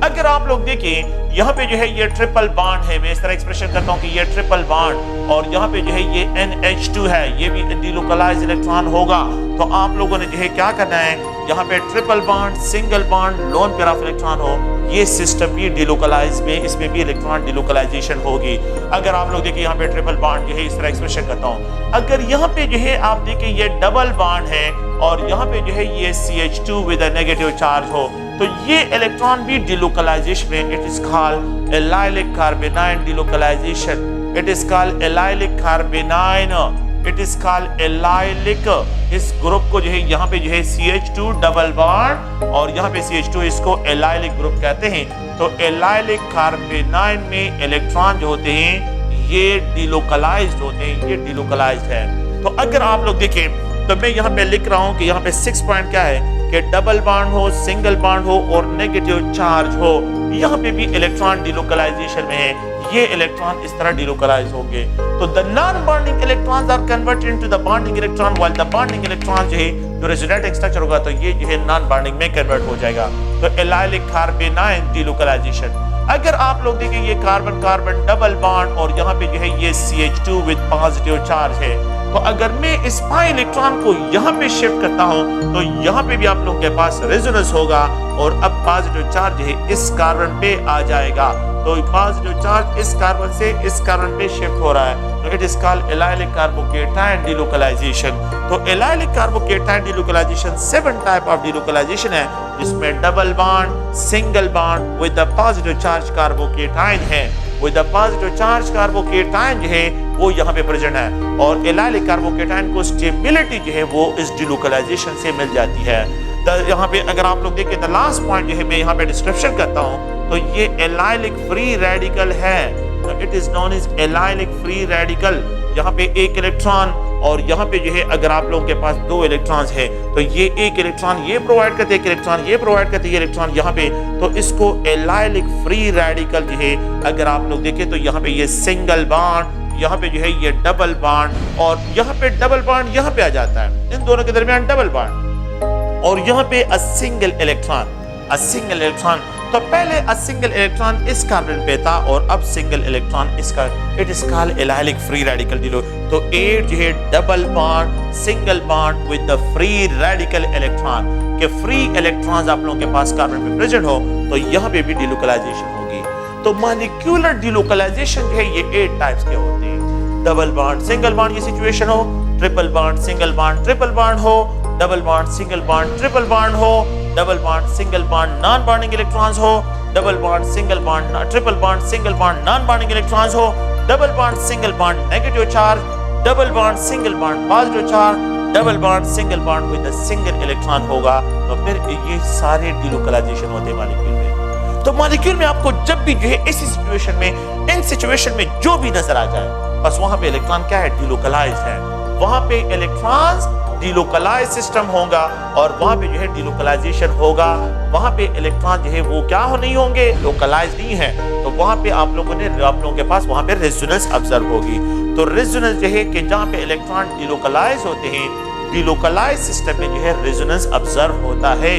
अगर आप लोग देखें यहाँ पे जो है ये ट्रिपल बॉन्ड है, मैं इस तरह एक्सप्रेशन करता हूँ कि ये ट्रिपल बॉन्ड और यहाँ पे जो है ये NH2 है, ये भी डिलोकलाइज इलेक्ट्रॉन होगा। तो आप लोगों ने जो है क्या करना है, यहाँ पे triple bond, single bond, lone pair of electron हो, ये सिस्टम भी डिलोकलाइज में, इसमें भी इलेक्ट्रॉन डिलोकलाइजेशन होगी। अगर आप लोग देखिए यहाँ पे ट्रिपल बॉन्ड जो है इस तरह एक्सप्रेशन करता हूँ, अगर यहाँ पे जो है आप देखिए ये डबल बॉन्ड है और यहाँ पे जो है ये CH2 with a negative charge हो, तो ये इलेक्ट्रॉन भी डिलोकलाइजेशन है। It is called allylic कार्बेनाइन delocalisation, it is called allylic कार्बेनाइन, it is called allylic. इस ग्रुप को जो है यहाँ पे जो है CH2 डबल बॉन्ड और यहाँ पे CH2, इसको एलाइलिक ग्रुप कहते हैं। तो एलाइलिक कार्बेनाइन में इलेक्ट्रॉन जो होते हैं ये डिलोकलाइज्ड होते हैं, ये डिलोकलाइज्ड है। तो अगर आप लोग देखें तो मैं यहाँ पे लिख रहा हूँ कि यहाँ पे 6 पॉइंट क्या है कि डबल बॉन्ड हो, सिंगल बॉन्ड हो और नेगेटिव चार्ज हो, यहाँ पे भी इलेक्ट्रॉन डिलोकलाइजेशन में है, ये इलेक्ट्रॉन इस तरह डिलोकलाइज होंगे। तो the non bonding electrons are converted into the bonding electron, while the bonding electron जो है जो रेजोनेटिंग स्ट्रक्चर होगा तो ये जो है नॉन बॉन्डिंग में कन्वर्ट हो जाएगा। तो एलाइलिक कार्बेनाइन डिलोकलाइजेशन। अगर आप लोग देखें ये कार्बन कार्बन डबल बॉन्ड और यहाँ पे जो है ये CH2 विद पॉजिटिव चार्ज है, तो अगर मैं इस पाई इलेक्ट्रॉन को यहाँ पे शिफ्ट करता हूँ तो यहाँ पे भी आप लोगों के पास रेजोनेंस होगा और अब पॉजिटिव चार्ज है इस कार्बन पे आ जाएगा। तो पॉजिटिव चार्ज इस कार्बन से इस कार्बन पे शिफ्ट हो रहा है, तो it is called allylic carbocation delocalisation. तो allylic carbocation delocalisation 7 type of delocalisation है, जिसमें double bond, single bond with the positive charge carbocation है, with the positive charge carbocation जो है वो यहाँ पे प्रेजेंट है और एलाइलिक कार्बोकेटाइन को स्टेबिलिटी जो है वो इस डिलोकलाइजेशन से मिल जाती है। यहाँ पे अगर आप लोग देखें तो लास्ट पॉइंट जो है मैं यहाँ पे डिस्क्रिप्शन करता हूँ तो ये एलाइलिक फ्री रेडिकल है, it is known as allylic free radical. यहाँ पे एक इलेक्ट्रॉन और यहाँ पे जो है अगर आप लोगों के पास 2 इलेक्ट्रॉन्स है तो ये एक इलेक्ट्रॉन ये प्रोवाइड करते, एक इलेक्ट्रॉन ये प्रोवाइड करते, ये इलेक्ट्रॉन यहाँ पे, तो इसको एलाइलिक फ्री रेडिकल जो है अगर आप लोग देखें तो यहाँ पे ये सिंगल बॉन्ड, यहाँ पे जो है ये डबल बॉन्ड और यहाँ पे डबल बॉन्ड यहाँ पे आ जाता है, इन दोनों के दरमियान डबल बॉन्ड और यहाँ पे अ सिंगल इलेक्ट्रॉन। तो पहले अ सिंगल इलेक्ट्रॉन इस कार्बन पे था और अब सिंगल इलेक्ट्रॉन इसका, it is called allylic free radical डिलो। तो 8 जो है double bond, single bond with the free radical electron के फ्री इलेक्ट्रॉन्स आप लोगों के पास कार्बन पे प्रेजेंट हो तो यहाँ पे भी डिलोकलाइजेशन होगी। तो मॉलिक्यूलर डिलोकलाइजेशन जो है ये 8 टाइप्स के होते हैं। डबल बॉन्ड, सिंगल बॉन्ड ये सिचुएशन हो, triple bond, single bond, triple bond हो, double bond, single bond, triple bond हो, double bond, single bond, non bonding electrons हो, double bond, single bond, triple bond, single bond, non bonding electrons हो, double bond, single bond, negative charge, double bond, single bond, positive charge, double bond, single bond with a single electron होगा। तो फिर ये सारे delocalisation होते हैं molecule में। तो मॉलिक्यूल में आपको जब भी जो है इसी सिचुएशन में, इन सिचुएशन में जो भी नजर आ जाए बस वहां पे इलेक्ट्रॉन क्या है, डिलोकलाइज्ड है, वहां पे इलेक्ट्रॉन्स डिलोकलाइज सिस्टम होगा और वहां पे जो है डिलोकलाइजेशन होगा, वहां पे इलेक्ट्रॉन जो है वो क्या हो नहीं होंगे, लोकलाइज नहीं है, तो वहां पे आप लोगों के पास वहां पे रेजोनेंस ऑब्जर्व होगी। तो रेजोनेंस जो है कि जहां पे इलेक्ट्रॉन डिलोकलाइज होते हैं, डिलोकलाइज सिस्टम में जो है रेजोनेंस ऑब्जर्व होता है,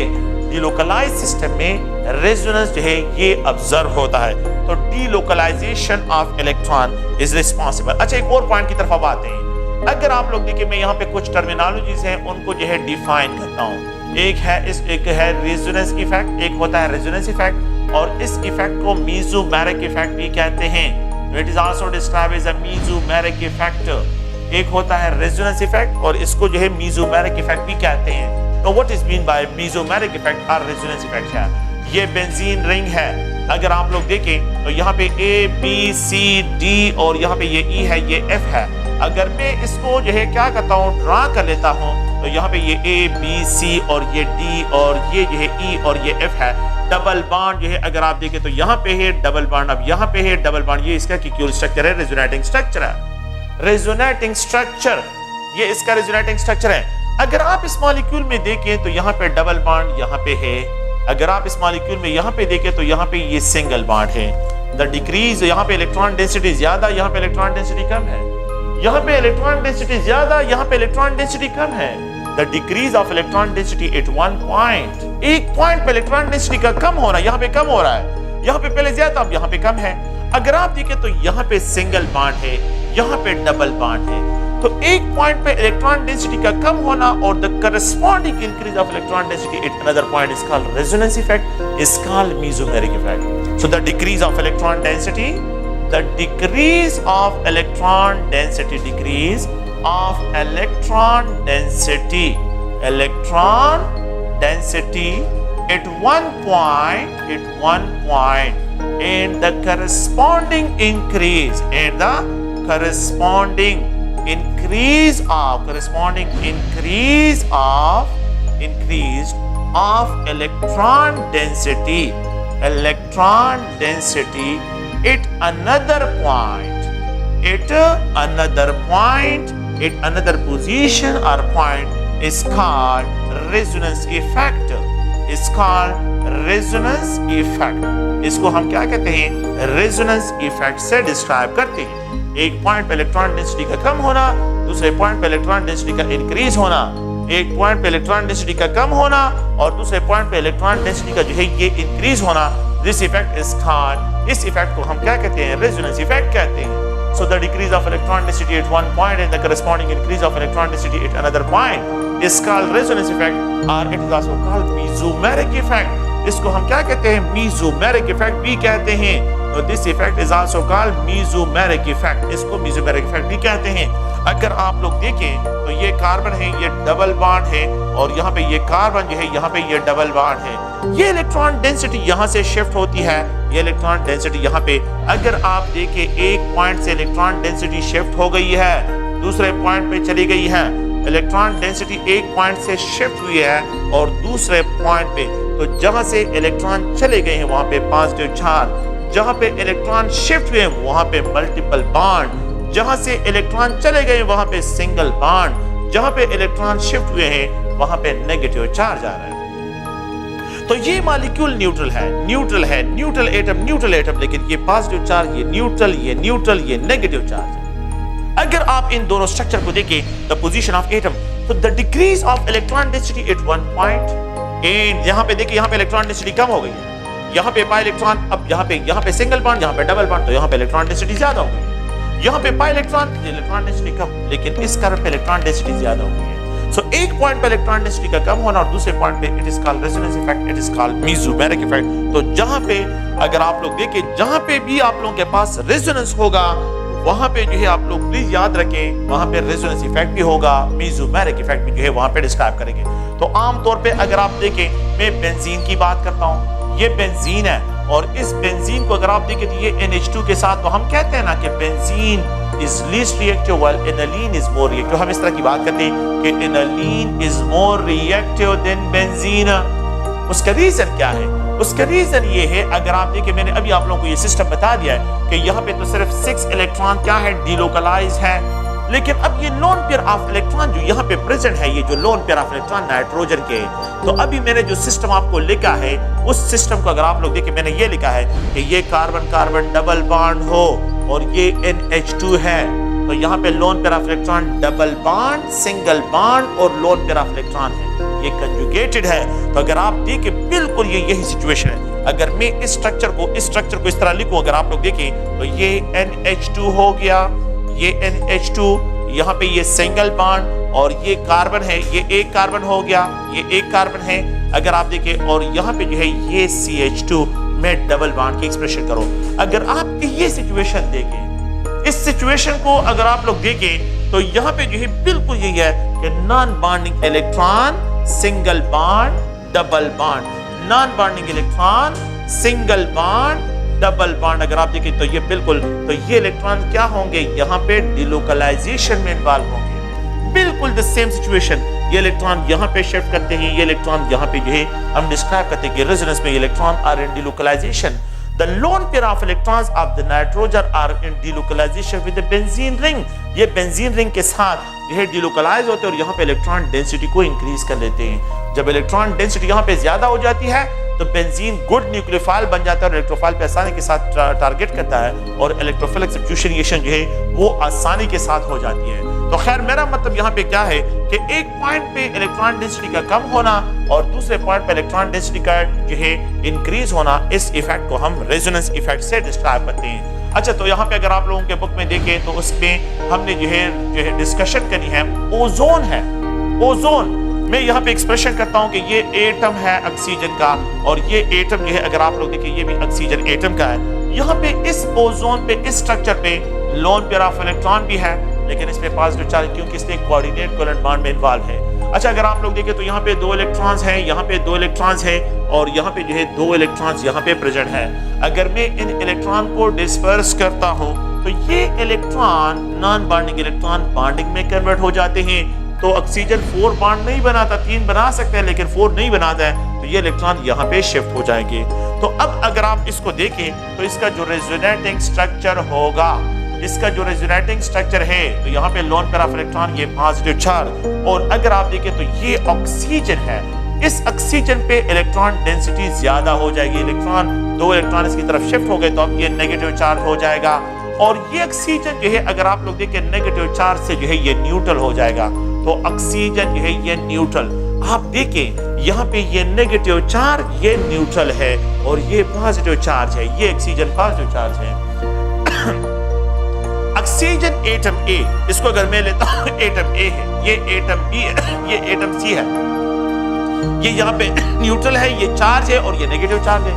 डिलोकलाइज सिस्टम में रेजोनेंस जो है ये ऑब्जर्व होता है। तो delocalisation of electron is responsible. अच्छा, एक और पॉइंट की तरफ अब आते हैं। अगर आप लोग देखिए मैं यहाँ पे कुछ टर्मिनोलॉजीज हैं उनको जो है डिफाइन करता हूँ। एक है रेजोनेंस इफेक्ट, एक होता है रेजोनेंस इफेक्ट और इस इफेक्ट को मीजोमेरिक इफेक्ट भी कहते हैं। It is also described as a mesomeric effect. एक होता है रेजोनेंस इफेक्ट और इसको जो है मीजोमेरिक इफेक्ट भी कहते हैं। तो what is mean by mesomeric effect और रेजोनेंस इफेक्ट है? ये बेंजीन रिंग है। अगर आप लोग देखें तो यहाँ पे A B C D और यहाँ पे ये E है, ये F है। अगर मैं इसको जो है क्या करता हूँ, ड्रा कर लेता हूँ, तो यहाँ पे ये A B C और ये D और ये जो है E और ये F है। डबल बॉन्ड जो है अगर आप देखें तो यहाँ पे है डबल बॉन्ड, अब यहाँ पे है डबल बॉन्ड। ये इसका क्यूल स्ट्रक्चर है, रेजोनेटिंग स्ट्रक्चर है। रेजोनेटिंग स्ट्रक्चर, ये इसका रेजोनेटिंग स्ट्रक्चर है। अगर आप इस मॉलिक्यूल में देखें तो यहाँ पे डबल बॉन्ड यहाँ पे है। अगर आप इस मॉलिक्यूल में यहाँ पे देखें तो यहाँ पे ये सिंगल बॉन्ड है। द डिक्रीज, यहाँ पे इलेक्ट्रॉन डेंसिटी ज्यादा, यहाँ पे इलेक्ट्रॉन डेंसिटी कम है। यहाँ पे इलेक्ट्रॉन डेंसिटी ज्यादा, यहाँ पे इलेक्ट्रॉन डेंसिटी कम है। The decrease of electron density at one point, एक पॉइंट पे इलेक्ट्रॉन डेंसिटी का कम होना, यहाँ पे कम हो रहा है, यहाँ पे पहले ज्यादा, अब यहाँ पे कम है। अगर आप देखें तो यहाँ पे सिंगल बॉन्ड है, यहाँ पे डबल बॉन्ड है। तो एक पॉइंट पे इलेक्ट्रॉन डेंसिटी का कम होना और the corresponding increase of electron density at another point is called resonance effect, is called mesomeric effect. So the decrease of electron density, the decrease of electron density, decrease of electron density at one point and the corresponding increase of electron density at another position or point is called resonance effect, इसको हम क्या कहते हैं, resonance effect से describe करते हैं। एक point पे इलेक्ट्रॉन डेंसिटी का कम होना, दूसरे पॉइंट पे इलेक्ट्रॉन डेंसिटी का इंक्रीज होना, एक पॉइंट पे इलेक्ट्रॉन डेंसिटी का कम होना और दूसरे पॉइंट पे इलेक्ट्रॉन डेंसिटी का जो है ये इंक्रीज होना, दिस इफेक्ट इज कॉल्ड, इस इफेक्ट को हम क्या कहते हैं, रेजोनेंस इफेक्ट कहते हैं। So the decrease of electron density at one point and the corresponding increase of electron density at another point is called resonance effect or it is also called mesomeric effect. इसको हम क्या कहते हैं, mesomeric effect भी कहते हैं। तो this effect is also called mesomeric effect, इसको mesomeric effect भी कहते हैं। अगर आप लोग देखें तो ये कार्बन है, ये डबल बॉन्ड है और यहाँ पे ये कार्बन जो है, यहाँ पे ये डबल बॉन्ड है। ये इलेक्ट्रॉन डेंसिटी यहाँ से शिफ्ट होती है, ये इलेक्ट्रॉन डेंसिटी यहाँ पे, अगर आप देखें एक पॉइंट से इलेक्ट्रॉन डेंसिटी शिफ्ट हो गई है, दूसरे पॉइंट पे चली गई है। इलेक्ट्रॉन डेंसिटी एक पॉइंट से शिफ्ट हुई है और दूसरे पॉइंट पे, तो जहां से इलेक्ट्रॉन चले गए हैं वहां पे पॉजिटिव चार्ज, जहां पे इलेक्ट्रॉन शिफ्ट हुए हैं वहां पे मल्टीपल बॉन्ड, जहां से इलेक्ट्रॉन चले गए वहां पे सिंगल बॉन्ड, जहां पे इलेक्ट्रॉन शिफ्ट हुए हैं वहां पे नेगेटिव चार्ज आ रहा है। तो ये मॉलिक्यूल न्यूट्रल है, न्यूट्रल एटम, लेकिन ये पॉजिटिव चार्ज, ये न्यूट्रल, ये नेगेटिव चार्ज है। अगर आप इन दोनों स्ट्रक्चर को देखें, द पोजीशन ऑफ एटम, तो the decrease of electron density at one point and, यहाँ पे देखिए यहाँ पे इलेक्ट्रॉन डेंसिटी कम हो गई है, यहाँ पे पाई इलेक्ट्रॉन, अब यहाँ पे सिंगल बॉन्ड, यहाँ पे डबल बॉन्ड, तो यहाँ पे इलेक्ट्रॉन डेंसिटी ज्यादा हो गई। यहाँ पे पाई इलेक्ट्रॉन डेंसिटी कम, लेकिन इस कारण पे इलेक्ट्रॉन डेंसिटी ज्यादा हो गई है। सो एक पॉइंट पे इलेक्ट्रॉन डेंसिटी का कम होना और दूसरे पॉइंट पे it is called resonance effect, it is called mesomeric effect. तो जहां पे अगर आप लोग देखें, जहां पे भी आप लोगों के पास रेजोनेंस होगा वहां पे जो है आप लोग प्लीज याद रखें, वहां पे रेजोनेंस इफेक्ट भी होगा, मेसोमेरिक इफेक्ट भी जो है वहां पे डिस्क्राइब करेंगे। तो आमतौर पे अगर आप देखें, मैं बेंजीन की बात करता हूं, ये बेंजीन है और इस बेंजीन को अगर आप देखें तो ये NH2 के साथ, तो हम कहते हैं ना कि benzene is least reactive while aniline is more reactive। हम इस तरह की बात करते हैं कि aniline is more reactive than benzene। उसका रीजन क्या है? उसका रीजन ये है, अगर आप देखें मैंने अभी आप लोगों को ये सिस्टम बता दिया है कि यहाँ पे तो सिर्फ 6 इलेक्ट्रॉन क्या है, डिलोकलाइज है, लेकिन अब ये लोन पेयर ऑफ इलेक्ट्रॉन जो यहाँ पे प्रेजेंट है, ये जो lone pair of electron nitrogen के, तो अभी मैंने जो सिस्टम आपको लिखा है उस सिस्टम को अगर आप लोग देखें, मैंने ये लिखा है कि ये कार्बन कार्बन डबल बॉन्ड हो और ये NH2 है, तो यहाँ पे lone pair of electron double bond, single bond और लोन पेयर ऑफ इलेक्ट्रॉन है, ये कंजुगेटेड है। तो अगर आप देखें बिल्कुल ये यही सिचुएशन है। अगर मैं इस स्ट्रक्चर को इस तरह लिखूं, अगर आप लोग देखें तो ये NH2 हो गया, ये NH2, यहाँ पे ये सिंगल बॉन्ड और ये कार्बन है, ये एक कार्बन हो गया, ये एक कार्बन है अगर आप देखें, और यहाँ पे जो है ये CH2 में डबल बॉन्ड की एक्सप्रेशन करो। अगर आप ये सिचुएशन देखें, इस सिचुएशन को अगर आप लोग देखें तो यहाँ पे जो है बिल्कुल यही है कि non bonding electron single bond, double bond, non bonding electron, single bond, double bond. अगर आप देखें तो ये बिल्कुल, तो ये इलेक्ट्रॉन क्या होंगे, यहाँ पे डिलोकलाइजेशन में इन्वॉल्व होंगे। बिल्कुल द सेम सिचुएशन, ये इलेक्ट्रॉन यहाँ पे शिफ्ट करते हैं, ये इलेक्ट्रॉन यहाँ पे जो है हम डिस्क्राइब करते हैं कि रेजोनेंस में electron are in delocalisation. The lone pair of electrons of the nitrogen are in delocalization with the benzene ring. ये बेंजीन रिंग के साथ जो है डिलोकलाइज होते हैं और यहाँ पे इलेक्ट्रॉन डेंसिटी को इंक्रीज कर लेते हैं। जब इलेक्ट्रॉन डेंसिटी यहाँ पे ज्यादा हो जाती है तो बेंजीन गुड न्यूक्लियोफाइल बन जाता है और इलेक्ट्रोफाइल पे आसानी के साथ टारगेट करता है और इलेक्ट्रोफिलिक सब्स्टिट्यूशन जो है वो आसानी के साथ हो जाती है। तो खैर मेरा मतलब यहाँ पे क्या है कि एक पॉइंट पे इलेक्ट्रॉन डेंसिटी का कम होना और दूसरे पॉइंट पे इलेक्ट्रॉन डेंसिटी का जो है इंक्रीज होना, इस इफेक्ट को हम रेजोनेंस इफेक्ट से डिस्क्राइब करते हैं। अच्छा, तो यहाँ पे अगर आप लोगों के बुक में देखें तो उसमें हमने जो है डिस्कशन करी है ओजोन है। ओजोन मैं यहाँ पे एक्सप्रेशन करता हूँ कि ये एटम है ऑक्सीजन का और ये एटम जो है अगर आप लोग देखें ये भी ऑक्सीजन एटम का है। यहाँ पे इस ओजोन पे, इस स्ट्रक्चर पे लोन पेयर ऑफ इलेक्ट्रॉन भी है लेकिन इसमें पॉजिटिव चार्ज क्योंकि इसमें कोऑर्डिनेट कोवेलेंट बॉन्ड में इन्वॉल्व है। अच्छा, अगर आप लोग देखें तो यहाँ पे 2 इलेक्ट्रॉन्स हैं, यहाँ पे 2 इलेक्ट्रॉन्स हैं और यहाँ पे जो है 2 इलेक्ट्रॉन्स यहाँ पे प्रेजेंट है। अगर मैं इन इलेक्ट्रॉन को डिस्पर्स करता हूँ तो ये electron non bonding electron bonding में कन्वर्ट हो जाते हैं। तो ऑक्सीजन 4 बॉन्ड नहीं बनाता, 3 बना सकते हैं लेकिन 4 नहीं बनाता है, तो ये इलेक्ट्रॉन यहाँ पे शिफ्ट हो जाएंगे। तो अब अगर आप इसको देखें तो इसका जो रेजोनेटिंग स्ट्रक्चर होगा, इसका जो रेजोनेटिंग स्ट्रक्चर है तो यहाँ पे लोन पेयर ऑफ इलेक्ट्रॉन, ये पॉजिटिव चार्ज, और अगर आप देखें तो ये ऑक्सीजन है। इस ऑक्सीजन पे इलेक्ट्रॉन डेंसिटी ज्यादा हो जाएगी, इलेक्ट्रॉन 2 इलेक्ट्रॉन इसकी तरफ शिफ्ट हो गए तो अब ये नेगेटिव चार्ज हो जाएगा और ये ऑक्सीजन जो है अगर आप लोग देखें नेगेटिव चार्ज से जो है ये न्यूट्रल हो जाएगा। तो ऑक्सीजन जो है ये न्यूट्रल, आप देखें यहाँ पे ये नेगेटिव चार्ज, ये न्यूट्रल है और ये पॉजिटिव चार्ज है, ये ऑक्सीजन पॉजिटिव चार्ज है। ऑक्सीजन एटम ए, इसको अगर मैं लेता हूं एटम ए है, ये एटम बी है, ये एटम सी है, ये यहाँ पे न्यूट्रल है, ये चार्ज है और ये नेगेटिव चार्ज है।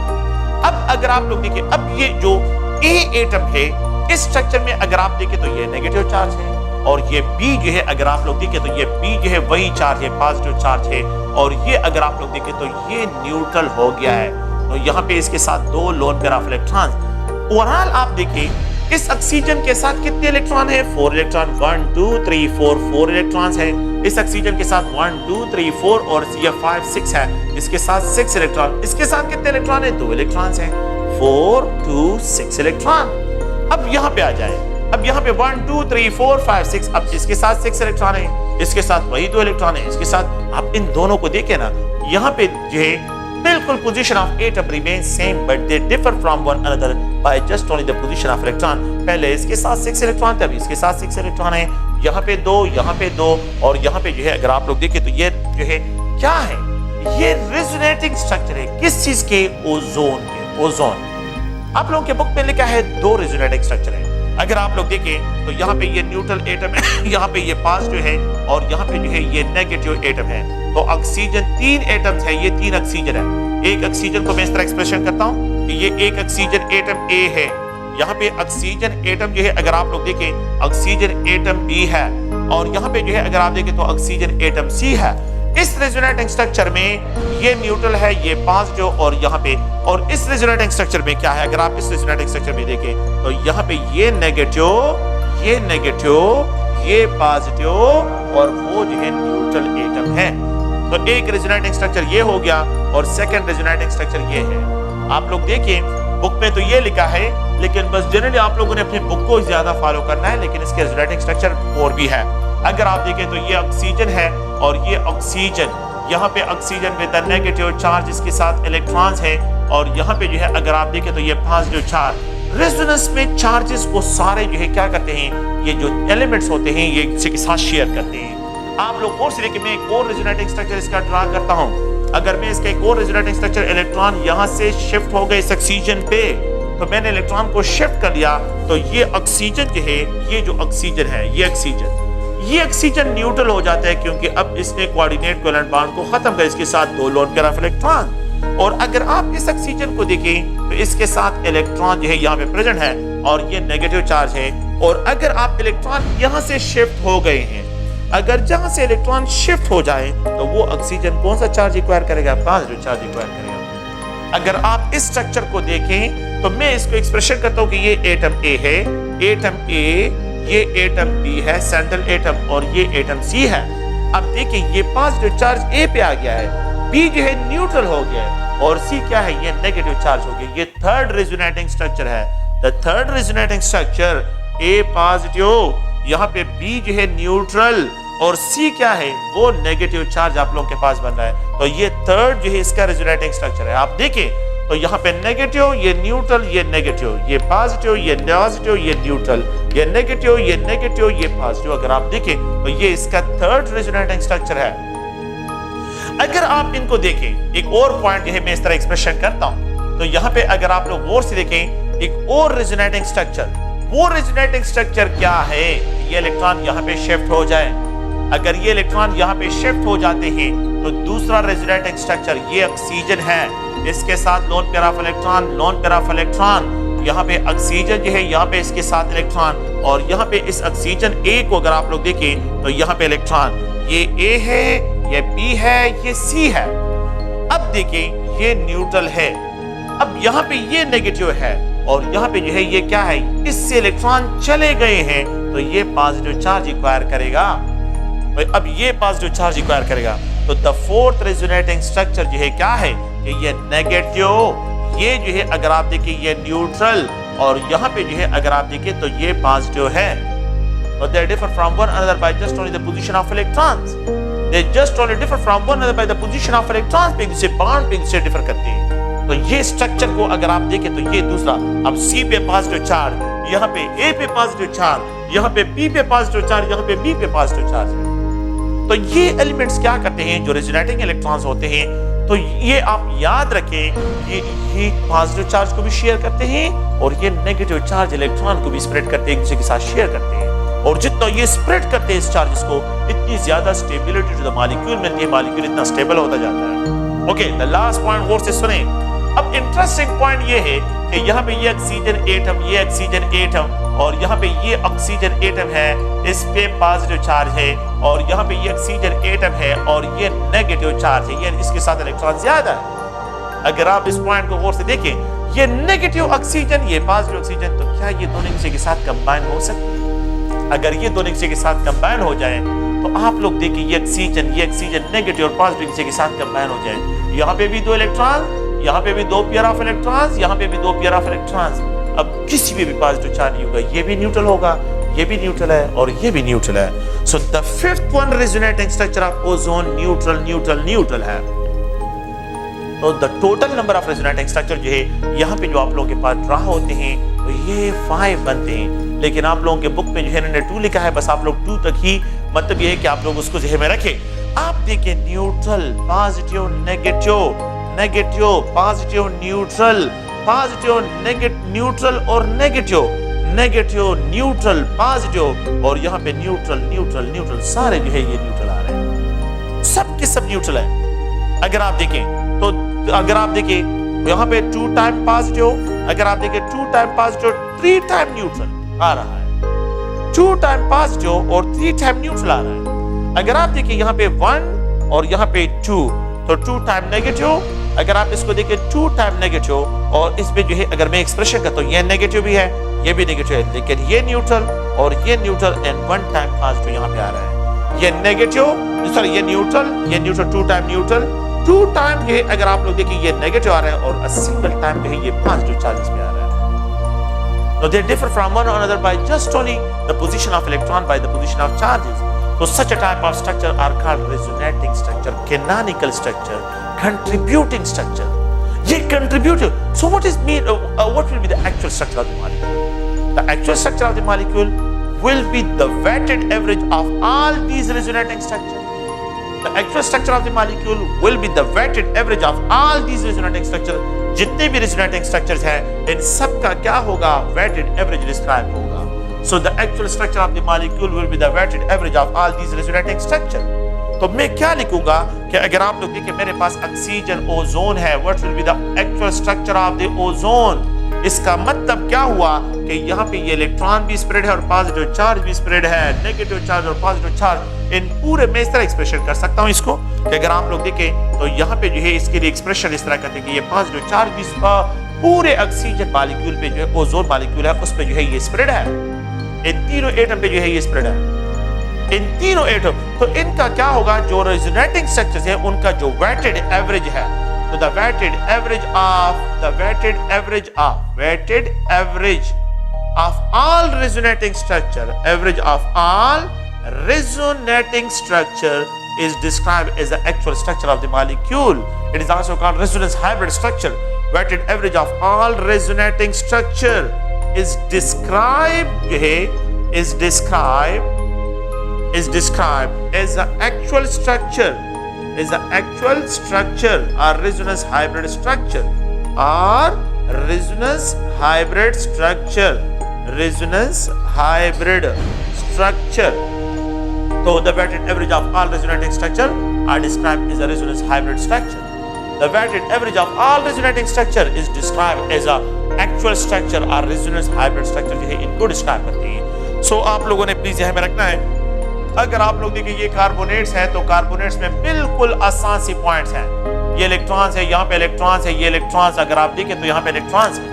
अब अगर आप लोग देखें, अब ये जो ए एटम है इस स्ट्रक्चर में अगर आप देखें तो ये नेगेटिव चार्ज है और ये बी जो है अगर आप लोग देखें तो ये बी जो है वही चार्ज है, पॉजिटिव चार्ज है और ये अगर आप लोग देखें तो ये न्यूट्रल हो गया है। तो यहाँ पे इसके साथ 2 lone pair of electrons. Overall आप देखें इस ऑक्सीजन के साथ कितने इलेक्ट्रॉन है, 4 इलेक्ट्रॉन, 1 2 3 4 इलेक्ट्रॉन्स है। इस ऑक्सीजन के साथ 1 2 3 4 और ये 5 6 है, इसके साथ 6 इलेक्ट्रॉन। इसके साथ कितने इलेक्ट्रॉन है, 2 इलेक्ट्रॉन्स हैं, 4 2 6 इलेक्ट्रॉन। अब यहाँ पे आ जाए, अब यहाँ पे 1 2 3 4 5 6, अब इसके साथ 6 इलेक्ट्रॉन है, इसके साथ वही 2 इलेक्ट्रॉन है, इसके साथ आप इन दोनों को देखें ना, यहाँ पे जो है बिल्कुल position of atom remain same but they differ from one another by just only the position of electron. पहले इसके साथ 6 इलेक्ट्रॉन थे, अभी इसके साथ 6 इलेक्ट्रॉन है, यहाँ पे 2, यहाँ पे 2 और यहाँ पे जो है अगर आप लोग देखें तो ये जो है क्या है, ये रेजोनेटिंग स्ट्रक्चर है किस चीज के, ओजोन के। ओजोन आप लोगों के बुक में लिखा है 2 रेजोनेटिंग स्ट्रक्चर है। अगर आप लोग देखें तो यहाँ पे ये न्यूट्रल एटम है, यहाँ पे ये पॉजिटिव है और यहाँ पे जो है ये नेगेटिव एटम है। तो ऑक्सीजन 3 एटम्स है, ये 3 ऑक्सीजन है। एक ऑक्सीजन को मैं इस तरह एक्सप्रेशन करता हूँ कि ये एक ऑक्सीजन एटम ए है, यहाँ पे ऑक्सीजन एटम जो है अगर आप लोग देखें ऑक्सीजन एटम बी है और यहाँ पे जो है अगर आप देखें तो ऑक्सीजन एटम सी है। इस रेजोनेटिंग स्ट्रक्चर में ये न्यूट्रल है, ये पॉजिटिव और यहाँ पे, और इस रेजोनेटिंग स्ट्रक्चर में क्या है, अगर आप इस रेजोनेटिंग स्ट्रक्चर में देखें तो यहाँ पे ये नेगेटिव, ये पॉजिटिव और वो जो है न्यूट्रल एटम है। तो एक रेजोनेटिंग स्ट्रक्चर ये हो गया और सेकंड रेजोनेटिंग स्ट्रक्चर ये है। आप लोग देखें बुक में तो ये लिखा है लेकिन बस जनरली आप लोगों ने अपनी बुक को ज्यादा फॉलो करना है, लेकिन इसके रेजोनेटिंग स्ट्रक्चर और भी है। अगर आप देखें तो ये ऑक्सीजन है और ये ऑक्सीजन, यहाँ पे oxygen with the negative charge, इसके साथ इलेक्ट्रॉन्स है और यहाँ पे जो है अगर आप देखें तो ये पॉजिटिव चार्ज। रेजोनेंस में चार्जेस को सारे जो है क्या करते हैं, ये जो एलिमेंट्स होते हैं ये इसी के साथ शेयर करते हैं। आप लोग और से लेके मैं एक और रेजोनेटिंग स्ट्रक्चर इसका ड्रा करता हूँ। अगर मैं इसका एक और रेजोनेटिंग स्ट्रक्चर, इलेक्ट्रॉन यहाँ से शिफ्ट हो गए इस ऑक्सीजन पे, तो मैंने इलेक्ट्रॉन को शिफ्ट कर लिया तो ये ऑक्सीजन जो है, ये जो ऑक्सीजन है, ये ऑक्सीजन न्यूट्रल हो जाता है क्योंकि अब इसने कोऑर्डिनेट कोवेलेंट बॉन्ड को खत्म कर, इसके साथ 2 लोन पेयर ऑफ इलेक्ट्रॉन। और अगर आप इस ऑक्सीजन को देखें तो इसके साथ इलेक्ट्रॉन जो है यहाँ पे प्रेजेंट है और ये नेगेटिव चार्ज है। और अगर आप इलेक्ट्रॉन यहाँ से शिफ्ट हो गए हैं अगर जहां से इलेक्ट्रॉन शिफ्ट हो जाए तो वो ऑक्सीजन कौन सा चार्ज रिक्वायर करेगा? पॉजिटिव चार्ज रिक्वायर करेगा। अगर आप इस स्ट्रक्चर को देखें तो मैं इसको एक्सप्रेशन करता हूं कि ये एटम ए है, एटम ए, ये एटम बी है, सेंट्रल एटम, और ये एटम सी है। अब देखिए ये पॉजिटिव चार्ज ए पे आ गया है, बी जो है न्यूट्रल हो गया है, और सी क्या है? ये नेगेटिव चार्ज हो गया। ये थर्ड रेजोनेटिंग स्ट्रक्चर है। The third resonating structure, A positive, यहाँ पे बी जो है न्यूट्रल, और सी क्या है? वो नेगेटिव चार्ज आप लोगों के पास बन रहा है। तो ये थर्ड जो है इसका रेजोनेटिंग स्ट्रक्चर है। आप देखें तो यहाँ पे नेगेटिव, ये न्यूट्रल, ये नेगेटिव, ये पॉजिटिव, ये पॉजिटिव, ये न्यूट्रल, ये नेगेटिव, ये नेगेटिव, ये पॉजिटिव। अगर आप देखें तो ये इसका थर्ड रेजोनेटिंग स्ट्रक्चर है। अगर आप इनको देखें, एक और पॉइंट यह मैं इस तरह एक्सप्रेशन करता हूं, तो यहाँ पे अगर आप लोग गौर से देखें एक और रेजोनेटिंग स्ट्रक्चर, वो रेजोनेटिंग स्ट्रक्चर क्या है? ये इलेक्ट्रॉन यहाँ पे शिफ्ट हो जाए। अगर ये इलेक्ट्रॉन यहाँ पे शिफ्ट हो जाते हैं तो दूसरा रेजोनेटिंग स्ट्रक्चर, ये ऑक्सीजन है, इसके साथ lone pair of electron, lone pair of electron, यहाँ पे ऑक्सीजन जो है, यहाँ पे इसके साथ इलेक्ट्रॉन, और यहाँ पे इस ऑक्सीजन ए को अगर आप लोग देखें तो यहाँ पे इलेक्ट्रॉन, ये ए है, ये बी है, ये सी है। अब देखें ये न्यूट्रल है, अब यहाँ पे ये नेगेटिव है, और यहाँ पे जो है ये क्या है? इससे इलेक्ट्रॉन चले गए हैं तो ये पॉजिटिव चार्ज रिक्वायर करेगा। अब ये पॉजिटिव चार्ज रिक्वायर करेगा। तो द फोर्थ रेजोनेटिंग स्ट्रक्चर जो है क्या है? कि ये नेगेटिव, ये जो है अगर आप देखिए ये न्यूट्रल, और यहाँ पे जो है अगर आप देखिए तो ये पॉजिटिव है। But they differ from one another by just only the position of electrons. They just only differ from one another by the position of electrons. एक दूसरे बॉन्ड पे एक दूसरे डिफर करते हैं। तो ये स्ट्रक्चर को अगर आप देखें तो ये दूसरा, अब सी पे पॉजिटिव चार्ज, यहाँ पे ए पे पॉजिटिव चार्ज, यहाँ पे बी पे पॉजिटिव चार्ज, यहाँ पे बी पे पॉजिटिव चार्ज है। तो ये एलिमेंट्स क्या करते हैं? जो रेजोनेटिंग इलेक्ट्रॉन्स होते हैं, तो ये आप याद रखें, ये पॉजिटिव चार्ज को भी शेयर करते हैं और ये नेगेटिव चार्ज इलेक्ट्रॉन को भी स्प्रेड करते हैं, एक दूसरे के साथ शेयर करते हैं। और जितना ये स्प्रेड करते हैं इस चार्जेस को, इतनी ज्यादा स्टेबिलिटी टू द मॉलिक्यूल मिलती है, मॉलिक्यूल इतना स्टेबल होता जाता है। ओके, द लास्ट पॉइंट गौर से सुने। अब इंटरेस्टिंग पॉइंट ये है कि यहाँ पे ये ऑक्सीजन एटम, ये ऑक्सीजन एटम, और यहाँ पे ये ऑक्सीजन एटम है, इस पे पॉजिटिव चार्ज है, और यहाँ पे ये ऑक्सीजन एटम है और ये नेगेटिव चार्ज है, ये इसके साथ इलेक्ट्रॉन ज्यादा है। अगर आप इस पॉइंट को गौर से देखें, ये नेगेटिव ऑक्सीजन, ये पॉजिटिव ऑक्सीजन, तो क्या ये दोनों एक दूसरे के साथ कंबाइन हो सकते हैं? अगर ये दोनों एक दूसरे के साथ कंबाइन हो जाए तो आप लोग देखिए ये ऑक्सीजन नेगेटिव और पॉजिटिव एक दूसरे के साथ कंबाइन हो जाए। यहाँ पे भी दो इलेक्ट्रॉन, यहाँ पे भी दो पेयर ऑफ इलेक्ट्रॉन्स, यहाँ पे भी दो पेयर ऑफ इलेक्ट्रॉन्स। अब किसी पे भी पॉजिटिव चार्ज नहीं होगा, ये भी न्यूट्रल होगा, ये भी न्यूट्रल है और ये भी न्यूट्रल है। So the fifth one resonating structure of ozone neutral है। तो the total number of resonating structure जो है यहाँ पे जो आप लोगों के पास ड्रा होते हैं तो ये 5 बनते हैं, लेकिन आप लोगों के बुक में जो है इन्होंने 2 लिखा है, बस आप लोग 2 तक ही, मतलब ये है कि आप लोग उसको ज़हन में रखें। आप देखिए neutral, positive, negative, negative, positive, neutral, positive, neutral और नेगेटिव, नेगेटिव, न्यूट्रल, पॉजिटिव, और यहाँ पे न्यूट्रल न्यूट्रल न्यूट्रल, सारे जो है ये न्यूट्रल आ रहे हैं, सब के सब न्यूट्रल है। अगर आप देखें तो अगर आप देखें यहाँ पे 2 टाइम पॉजिटिव, अगर आप देखें 2 टाइम पॉजिटिव 3 टाइम न्यूट्रल आ रहा है, 2 टाइम पॉजिटिव और 3 टाइम न्यूट्रल आ रहा है। अगर आप देखें यहाँ पे 1 और यहाँ पे 2, तो 2 टाइम नेगेटिव, अगर आप इसको देखें 2 टाइम नेगेटिव, और इसमें जो है अगर मैं एक्सप्रेशन करता हूँ, ये नेगेटिव भी है, ये भी नेगेटिव है, लेकिन ये न्यूट्रल और ये न्यूट्रल, एंड 1 टाइम पॉजिटिव यहाँ पे आ रहा है। ये नेगेटिव, सॉरी ये न्यूट्रल 2 टाइम न्यूट्रल, 2 टाइम ये अगर आप लोग देखिए ये नेगेटिव आ रहा है, और सिंगल टाइम जो है ये पॉजिटिव चार्जेस में आ रहा है। So they differ from one another by just only the position of electron, by the position of charges. So such a type of structure are called resonating structure, canonical structure, contributing structure. ये contributive. So what is mean? What will be the actual structure of the molecule? The actual structure of the molecule will be the weighted average of all these resonating structures. The actual structure of the molecule will be the weighted average of all these resonating structures. जितने भी resonating structures हैं, इन सब का क्या होगा? Weighted average describe होगा. So the actual structure of the molecule will be the weighted average of all these resonating structure. तो मैं क्या लिखूंगा कि अगर आप लोग देखिए मेरे पास ऑक्सीजन ओजोन है, what will be the actual structure of the ozone? इसका मतलब क्या हुआ कि यहाँ पे ये इलेक्ट्रॉन भी स्प्रेड है और पॉजिटिव चार्ज भी स्प्रेड है, नेगेटिव चार्ज और पॉजिटिव चार्ज, इन पूरे में इस तरह एक्सप्रेशन कर सकता हूं इसको कि अगर आप लोग देखें तो यहाँ पे जो है इसके लिए एक्सप्रेशन इस तरह करते हैं कि ये पॉजिटिव चार्ज इस पूरे ऑक्सीजन मॉलिक्यूल पे जो है ओजोन मॉलिक्यूल है उस पे जो है ये स्प्रेड है, इन तीनों एटम पे जो है ये स्प्रेड है, इन तीनों एटम। तो इनका क्या होगा, जो रेजोनेटिंग स्ट्रक्चर्स है उनका जो वेटेड एवरेज है, तो the weighted average of all resonating structure, average of all resonating structure is described as the actual structure of the molecule. It is also called resonance hybrid structure. Weighted average of all resonating structure is described as the actual structure, or resonance hybrid structure, So the weighted average of all resonating structure are described as a resonance hybrid structure. The weighted average of all resonating structure is described as a actual structure or resonance hybrid structure जो है इनको describe करती है। So आप लोगों ने please यह में रखना है, अगर आप लोग देखिए ये कार्बोनेट्स हैं तो कार्बोनेट्स में बिल्कुल आसान सी पॉइंट्स हैं, ये इलेक्ट्रॉन्स है, यहाँ पे इलेक्ट्रॉन्स है, ये इलेक्ट्रॉन्स अगर आप देखें तो यहाँ पे इलेक्ट्रॉन्स है,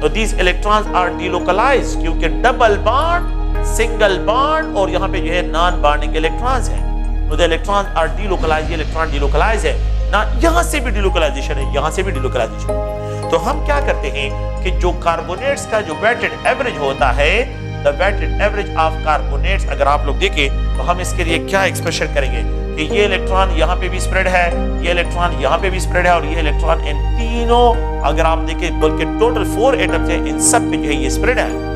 तो these electrons are delocalized क्योंकि डबल बॉन्ड, सिंगल बॉन्ड और यहाँ पे जो है नॉन बॉन्डिंग इलेक्ट्रॉन्स हैं, तो द इलेक्ट्रॉन्स आर डिलोकलाइज्ड, ये इलेक्ट्रॉन डिलोकलाइज है ना, यहाँ से भी डिलोकलाइजेशन है, यहाँ से भी डिलोकलाइजेशन है। तो हम क्या करते हैं कि जो कार्बोनेट्स का जो वेटेड एवरेज होता है, the weighted average of carbonates, अगर आप लोग देखें तो हम इसके लिए क्या एक्सप्रेशन करेंगे कि ये इलेक्ट्रॉन यहाँ पे भी स्प्रेड है, ये इलेक्ट्रॉन यहाँ पे भी स्प्रेड है और ये इलेक्ट्रॉन इन तीनों अगर आप देखें बल्कि टोटल 4 एटम्स हैं इन सब पे जो है ये स्प्रेड है।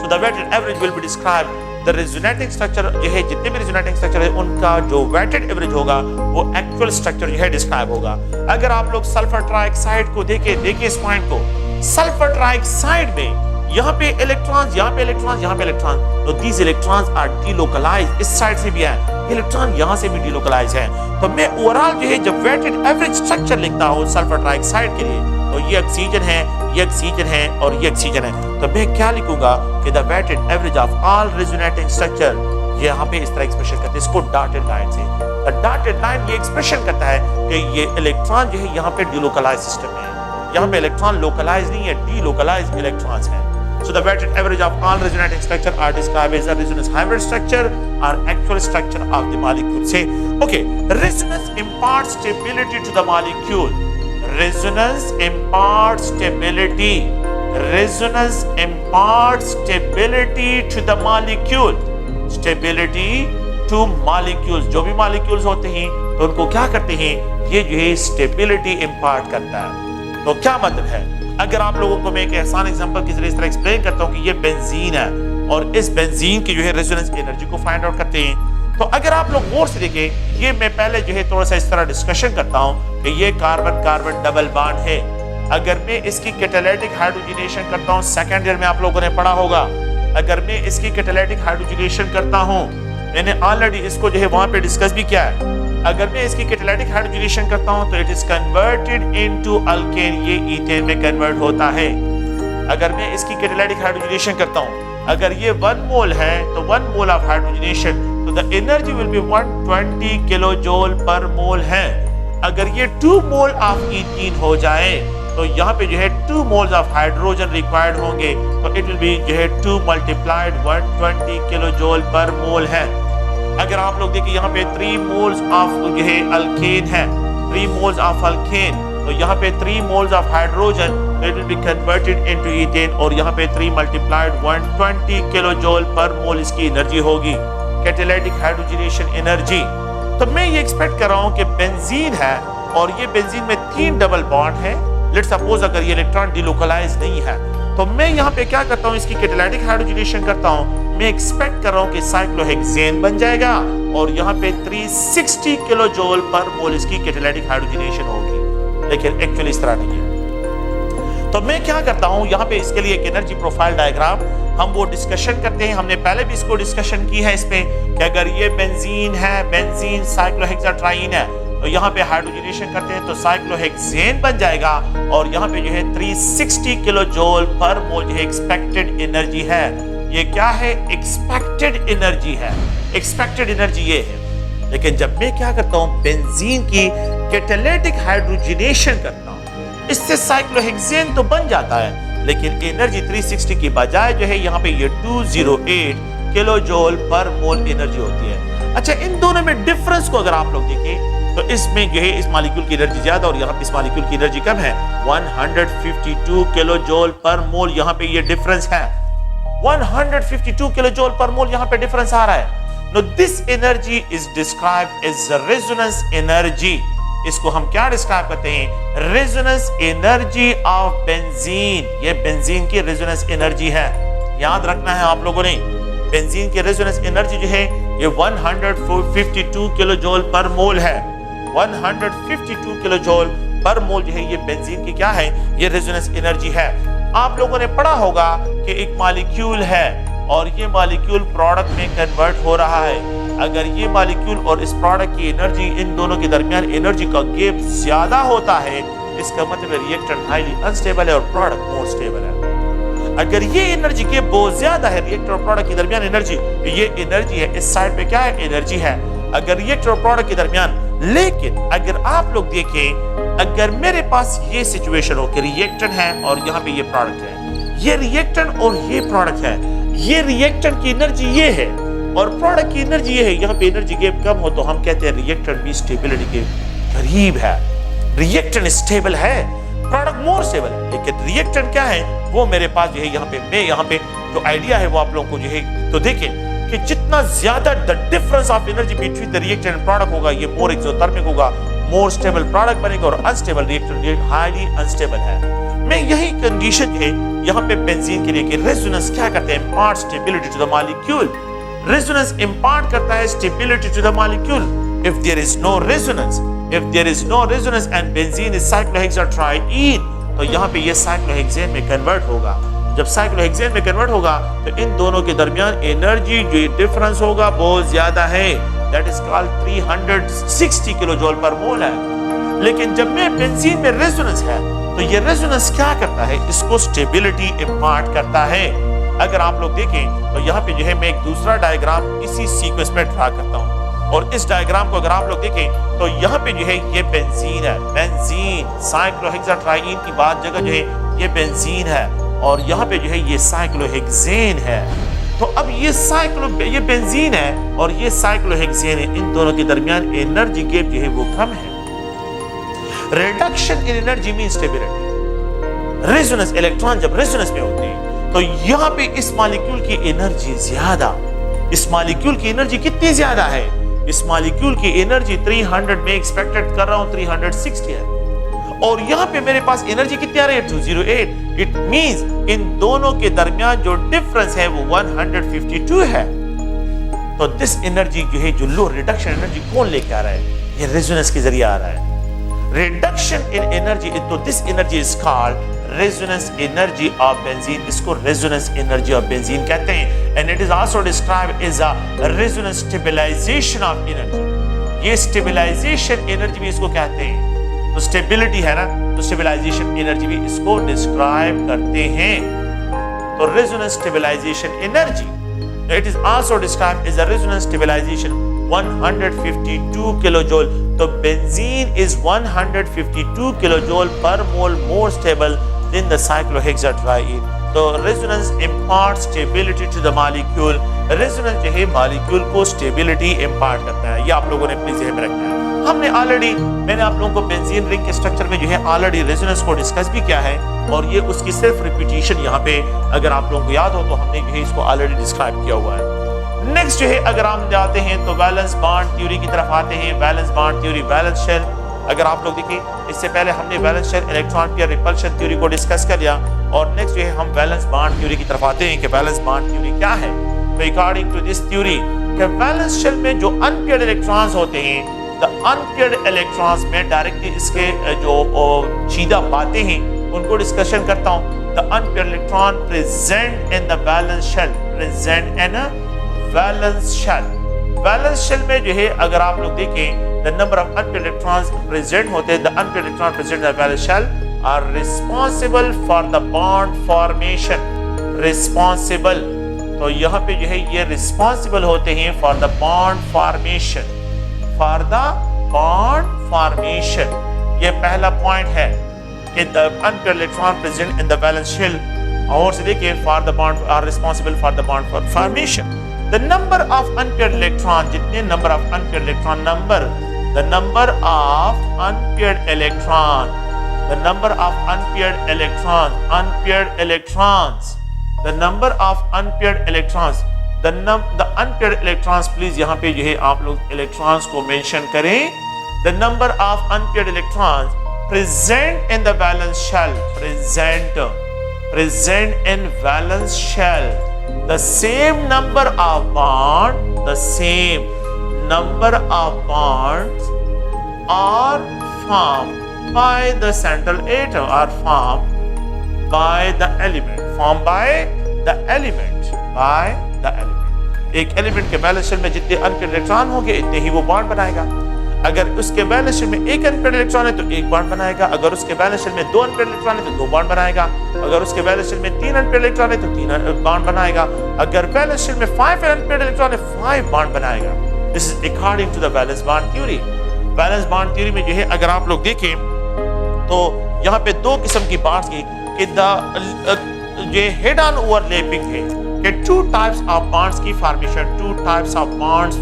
So the weighted average will be described, the resonating structure जो है जितने भी resonating structure है उनका जो weighted average होगा वो actual structure जो है describe होगा। अगर आप लोग सल्फर ट्राइऑक्साइड को देखिए इस पॉइंट को, सल्फर ट्राइऑक्साइड में यहाँ पे इलेक्ट्रॉन्स, यहाँ पे इलेक्ट्रॉन्स, यहाँ पे इलेक्ट्रॉन, तो these electrons are delocalized, इस साइड से भी है इलेक्ट्रॉन, यहाँ से भी delocalized है। तो मैं ओवरऑल जो है जब weighted average structure लिखता हूँ सल्फर ट्राइऑक्साइड के लिए, तो ये ऑक्सीजन है, ये ऑक्सीजन है और ये ऑक्सीजन है, तो मैं क्या लिखूंगा कि the weighted average of all resonating structure, ये यहाँ पे इस तरह एक्सप्रेशन करते हैं इसको डॉटेड लाइन से। डॉटेड लाइन ये एक्सप्रेशन करता है कि ये इलेक्ट्रॉन जो है यहाँ पे डिलोकलाइज सिस्टम है, यहाँ पे इलेक्ट्रॉन लोकलाइज नहीं है, डिलोकलाइज इलेक्ट्रॉन्स हैं। So the weighted average of all resonating structure are described as a resonance hybrid structure or actual structure of the molecule. Say, okay, resonance imparts stability to the molecule. Resonance imparts stability. Resonance imparts stability to the molecule. Stability to molecules. जो भी molecules होते हैं तो उनको क्या करते हैं, ये जो है stability impart करता है। तो क्या मतलब है, अगर आप लोगों को मैं एक आसान एग्जांपल के जरिए इस तरह एक्सप्लेन करता हूं कि ये बेंजीन है और इस बेंजीन की जो है रेजोनेंस एनर्जी को फाइंड आउट करते हैं, तो अगर आप लोग गौर से देखें, ये मैं पहले जो है थोड़ा सा इस तरह डिस्कशन करता हूं कि ये कार्बन कार्बन डबल बॉन्ड है। अगर मैं इसकी कैटालिटिक हाइड्रोजनेशन करता हूं, सेकेंड ईयर में आप लोगों ने पढ़ा होगा, अगर मैं इसकी कैटालिटिक हाइड्रोजनेशन करता हूं, मैंने ऑलरेडी इसको जो है वहां पे डिस्कस भी किया है, अगर मैं इसकी कैटालिटिक हाइड्रोजनेशन करता हूं तो it is converted into alkane, ये ईथेन में कन्वर्ट होता है। अगर मैं इसकी कैटालिटिक हाइड्रोजनेशन करता हूं, अगर ये 1 मोल है तो 1 मोल ऑफ हाइड्रोजनेशन, तो the energy will be 120 kilo joule per mole है। अगर ये 2 मोल ऑफ ईथीन हो जाए तो यहाँ पे जो है 2 मोल्स ऑफ हाइड्रोजन रिक्वायर्ड होंगे, तो इट विल बी जो है 2 multiplied 120 kilo joule per mole है। अगर आप लोग देखिए यहाँ पे 3 मोल्स ऑफ जो है अल्केन है, 3 मोल्स ऑफ अल्केन, तो यहाँ पे 3 moles of hydrogen, it will be converted into ethane और यहाँ पे 3 मल्टीप्लाइड 120 किलो जूल पर मोल इसकी एनर्जी होगी, कैटालिटिक हाइड्रोजनेशन एनर्जी। तो मैं ये एक्सपेक्ट कर रहा हूँ कि बेंजीन है और ये बेंजीन में 3 डबल बॉन्ड है। लेट्स सपोज अगर ये इलेक्ट्रॉन डिलोकलाइज नहीं है तो मैं यहाँ पे क्या करता हूँ, इसकी कैटालिटिक हाइड्रोजनेशन करता हूँ, मैं एक्सपेक्ट कर रहा हूँ कि साइक्लोहेक्सेन बन जाएगा और यहाँ पे 360 किलो जूल पर मोल इसकी कैटालिटिक हाइड्रोजनेशन होगी, लेकिन एक्चुअली इस तरह नहीं है। तो मैं क्या करता हूँ, यहाँ पे इसके लिए एक एनर्जी प्रोफाइल डायग्राम हम वो डिस्कशन करते हैं, हमने पहले भी इसको डिस्कशन की है इस पे कि अगर ये बेंजीन है, बेंजीन साइक्लोहेक्साट्राइन है, तो यहाँ पे हाइड्रोजनेशन करते हैं तो साइक्लोहेक्सेन बन जाएगा और यहाँ पे जो है 360 किलो जूल पर मोल जो है एक्सपेक्टेड एनर्जी है। ये क्या है, एक्सपेक्टेड एनर्जी है। एक्सपेक्टेड एनर्जी ये है लेकिन जब मैं क्या करता हूं, बेंजीन की कैटालिटिक हाइड्रोजनेशन करता हूं, इससे साइक्लोहेक्सेन तो बन जाता है, लेकिन एनर्जी 360 की बजाय जो है यहाँ पे ये 208 किलो जूल पर मोल एनर्जी होती है। अच्छा, इन दोनों में डिफरेंस को अगर आप लोग देखें तो इसमें जो है इस मॉलिक्यूल की एनर्जी ज्यादा और यहाँ पे इस मॉलिक्यूल की एनर्जी कम है। 152 किलो जूल पर मोल यहाँ पे ये डिफरेंस है। 152 किलो जूल पर मोल यहाँ पे डिफरेंस आ रहा है। Now this energy is described as the resonance energy. इसको हम क्या डिस्क्राइब करते हैं? Resonance energy of benzene. ये बेंजीन की रेजोनेंस एनर्जी है, याद रखना है आप लोगों ने। बेंजीन की रेजोनेंस एनर्जी जो है ये 152 किलो जूल पर मोल है। 152 किलो जूल पर मोल जो है ये बेंजीन की क्या है? ये रेजोनेंस एनर्जी है। आप लोगों ने पढ़ा होगा कि एक मॉलिक्यूल है और ये मॉलिक्यूल प्रोडक्ट में कन्वर्ट हो रहा है। अगर ये मॉलिक्यूल और इस प्रोडक्ट की एनर्जी, इन दोनों के दरमियान एनर्जी का गैप ज्यादा होता है, इसका मतलब रिएक्टेंट हाईली अनस्टेबल है और प्रोडक्ट मोर स्टेबल है। अगर ये एनर्जी गैप बहुत ज्यादा है, रिएक्टर और प्रोडक्ट के दरमियान एनर्जी, ये एनर्जी है, इस साइड पे क्या है? एनर्जी है अगर रिएक्टर और प्रोडक्ट के दरमियान। लेकिन अगर आप लोग देखें, अगर मेरे पास ये सिचुएशन हो कि रिएक्टेंट है और यहाँ पे ये प्रोडक्ट है, ये रिएक्टेंट और ये प्रोडक्ट है, ये रिएक्टेंट की एनर्जी ये है और प्रोडक्ट की एनर्जी ये है, यहाँ पे एनर्जी गैप कम हो तो हम कहते हैं रिएक्टेंट भी स्टेबिलिटी के करीब है। रिएक्टेंट स्टेबल है, प्रोडक्ट मोर स्टेबल है। लेकिन रिएक्टेंट क्या है वो मेरे पास जो है यहाँ पे, मैं यहाँ पे जो आइडिया है वो आप लोगों को जो है, तो देखें कि जितना ज्यादा the difference of energy between the reactant and product होगा, ये मोर एक्सोथर्मिक होगा, मोर स्टेबल प्रोडक्ट बनेगा और अनस्टेबल रिएक्टेंट हाईली अनस्टेबल है। मैं यही कंडीशन है यहाँ पे बेंजीन के लिए कि रेजोनेंस क्या करते हैं? Impart stability to the molecule. Resonance impart करता है stability to the molecule. If there is no resonance and benzene is cyclohexatriene, तो यहाँ पे ये साइक्लोहेक्सेन में कन्वर्ट होगा। जब साइक्लोहेक्सेन में कन्वर्ट होगा तो इन दोनों के दरमियान एनर्जी जो डिफरेंस होगा बहुत ज्यादा है, that is called 360 kilo joule per mole है। लेकिन जब में बेंजीन में रेजोनेंस है तो ये रेजोनेंस क्या करता है? इसको स्टेबिलिटी इम्पार्ट करता है। अगर आप लोग देखें तो यहाँ पे जो है मैं एक दूसरा डायग्राम इसी सीक्वेंस में ड्रा करता हूँ और इस डायग्राम को अगर आप लोग देखें तो यहाँ पे जो है ये बेंजीन है, बेंजीन साइक्लोहेक्साट्राईन की बाद जगह जो है ये बेंजीन है और यहाँ पे जो है ये साइक्लोहेक्सेन है। तो अब ये बेंजीन है और ये साइक्लोहेक्सेन है, इन दोनों के दरमियान एनर्जी गैप जो है वो कम है। Reduction in energy mean stability. Resonance, electron जब रेजोनेंस में होते हैं तो यहाँ पे इस मॉलिक्यूल की एनर्जी ज्यादा, इस मॉलिक्यूल की एनर्जी कितनी ज्यादा है? इस मॉलिक्यूल की एनर्जी 300 में एक्सपेक्टेड कर रहा हूं 360 है और यहाँ पे मेरे पास एनर्जी कितनी आ रही है? 208। इट मींस इन दोनों के दरमियान जो डिफरेंस है वो 152 है। तो दिस एनर्जी जो है, जो लो रिडक्शन एनर्जी कौन लेके आ रहा है? ये रेजोनेंस के जरिए आ रहा है। रिडक्शन इन एनर्जी, तो this energy is called resonance energy of benzene. इसको रेजोनेंस एनर्जी ऑफ बेंजीन कहते हैं and it is also described as a resonance stabilisation of energy. ये स्टेबलाइजेशन एनर्जी भी इसको कहते हैं। तो स्टेबिलिटी है ना, तो स्टेबलाइजेशन एनर्जी भी इसको डिस्क्राइब करते हैं। तो resonance stabilisation energy, it is also described as a resonance stabilisation 152 kilo joule. तो benzene is 152 kilo joule per mole more stable than the cyclohexatriene. तो resonance impart stability to the molecule. Resonance जो है molecule को stability impart करता है, ये आप लोगों ने अपने ज़हन में रखना है। मैंने आप लोगों को बेंजीन रिंग के स्ट्रक्चर में जो है ऑलरेडी रेजोनेंस को डिस्कस भी किया है और ये उसकी सिर्फ रिपीटिशन यहाँ पे अगर आप लोगों को याद हो तो हमने जो है इसको ऑलरेडी डिस्क्राइब किया हुआ है। नेक्स्ट जो है अगर हम जाते हैं तो वैलेंस बॉन्ड थ्योरी की तरफ आते हैं। Valence bond theory, valence shell, अगर आप लोग देखें इससे पहले हमने valence shell electron pair repulsion theory को डिस्कस कर लिया और नेक्स्ट जो है हम वैलेंस बॉन्ड थ्योरी की तरफ आते हैं कि वैलेंस बॉन्ड थ्योरी क्या है। तो अकॉर्डिंग टू दिस थ्योरी कि वैलेंस शेल में जो अनपेयर्ड इलेक्ट्रॉन्स होते हैं, द अनपेयर्ड इलेक्ट्रॉन्स में डायरेक्टली इसके जो सीधा बातें हैं उनको डिस्कशन करता हूँ। The unpaired electron present in the valence shell, present in valence shell. Valence shell में जो है अगर आप लोग देखें the number of unpaired electrons present होते हैं, the unpaired electron present in the valence shell are responsible for the bond formation. Responsible, तो यहाँ पे जो है ये रिस्पांसिबल होते हैं for the bond formation. For the bond formation. ये पहला पॉइंट है कि the unpaired electron present in the valence shell और से देखिए for the bond are responsible for the bond formation. The number of unpaired electron, जितने number of unpaired electron, the number of unpaired electron, the number of unpaired electrons, the number of unpaired electrons, the unpaired electrons, please यहाँ पे जो है आप लोग electrons को mention करें। the number of unpaired electrons present in the valence shell, present in valence shell, the same number of bonds are formed by the central atom, or formed by the element, एक element के valence shell में जितने unpaired electron होंगे इतने ही वो bond बनाएगा। अगर उसके वैलेंस शेल में एक अनपेयर्ड इलेक्ट्रॉन है तो एक बॉन्ड बनाएगा, अगर उसके वैलेंस शेल में दो अनपेयर्ड इलेक्ट्रॉन है तो दो बॉन्ड बनाएगा, अगर उसके वैलेंस शेल में तीन अनपेयर्ड इलेक्ट्रॉन है तो तीन बॉन्ड बनाएगा, अगर वैलेंस शेल में 5 अनपेयर्ड इलेक्ट्रॉन है 5 बॉन्ड बनाएगा। This is according to the valence bond theory. Valence bond theory में जो है अगर आप लोग देखें तो यहाँ पे दो किस्म की बॉन्ड्स की कि ये हेड ऑन ओवरलैपिंग है कि टू टाइप्स ऑफ बॉन्ड्स की formation, two types of bonds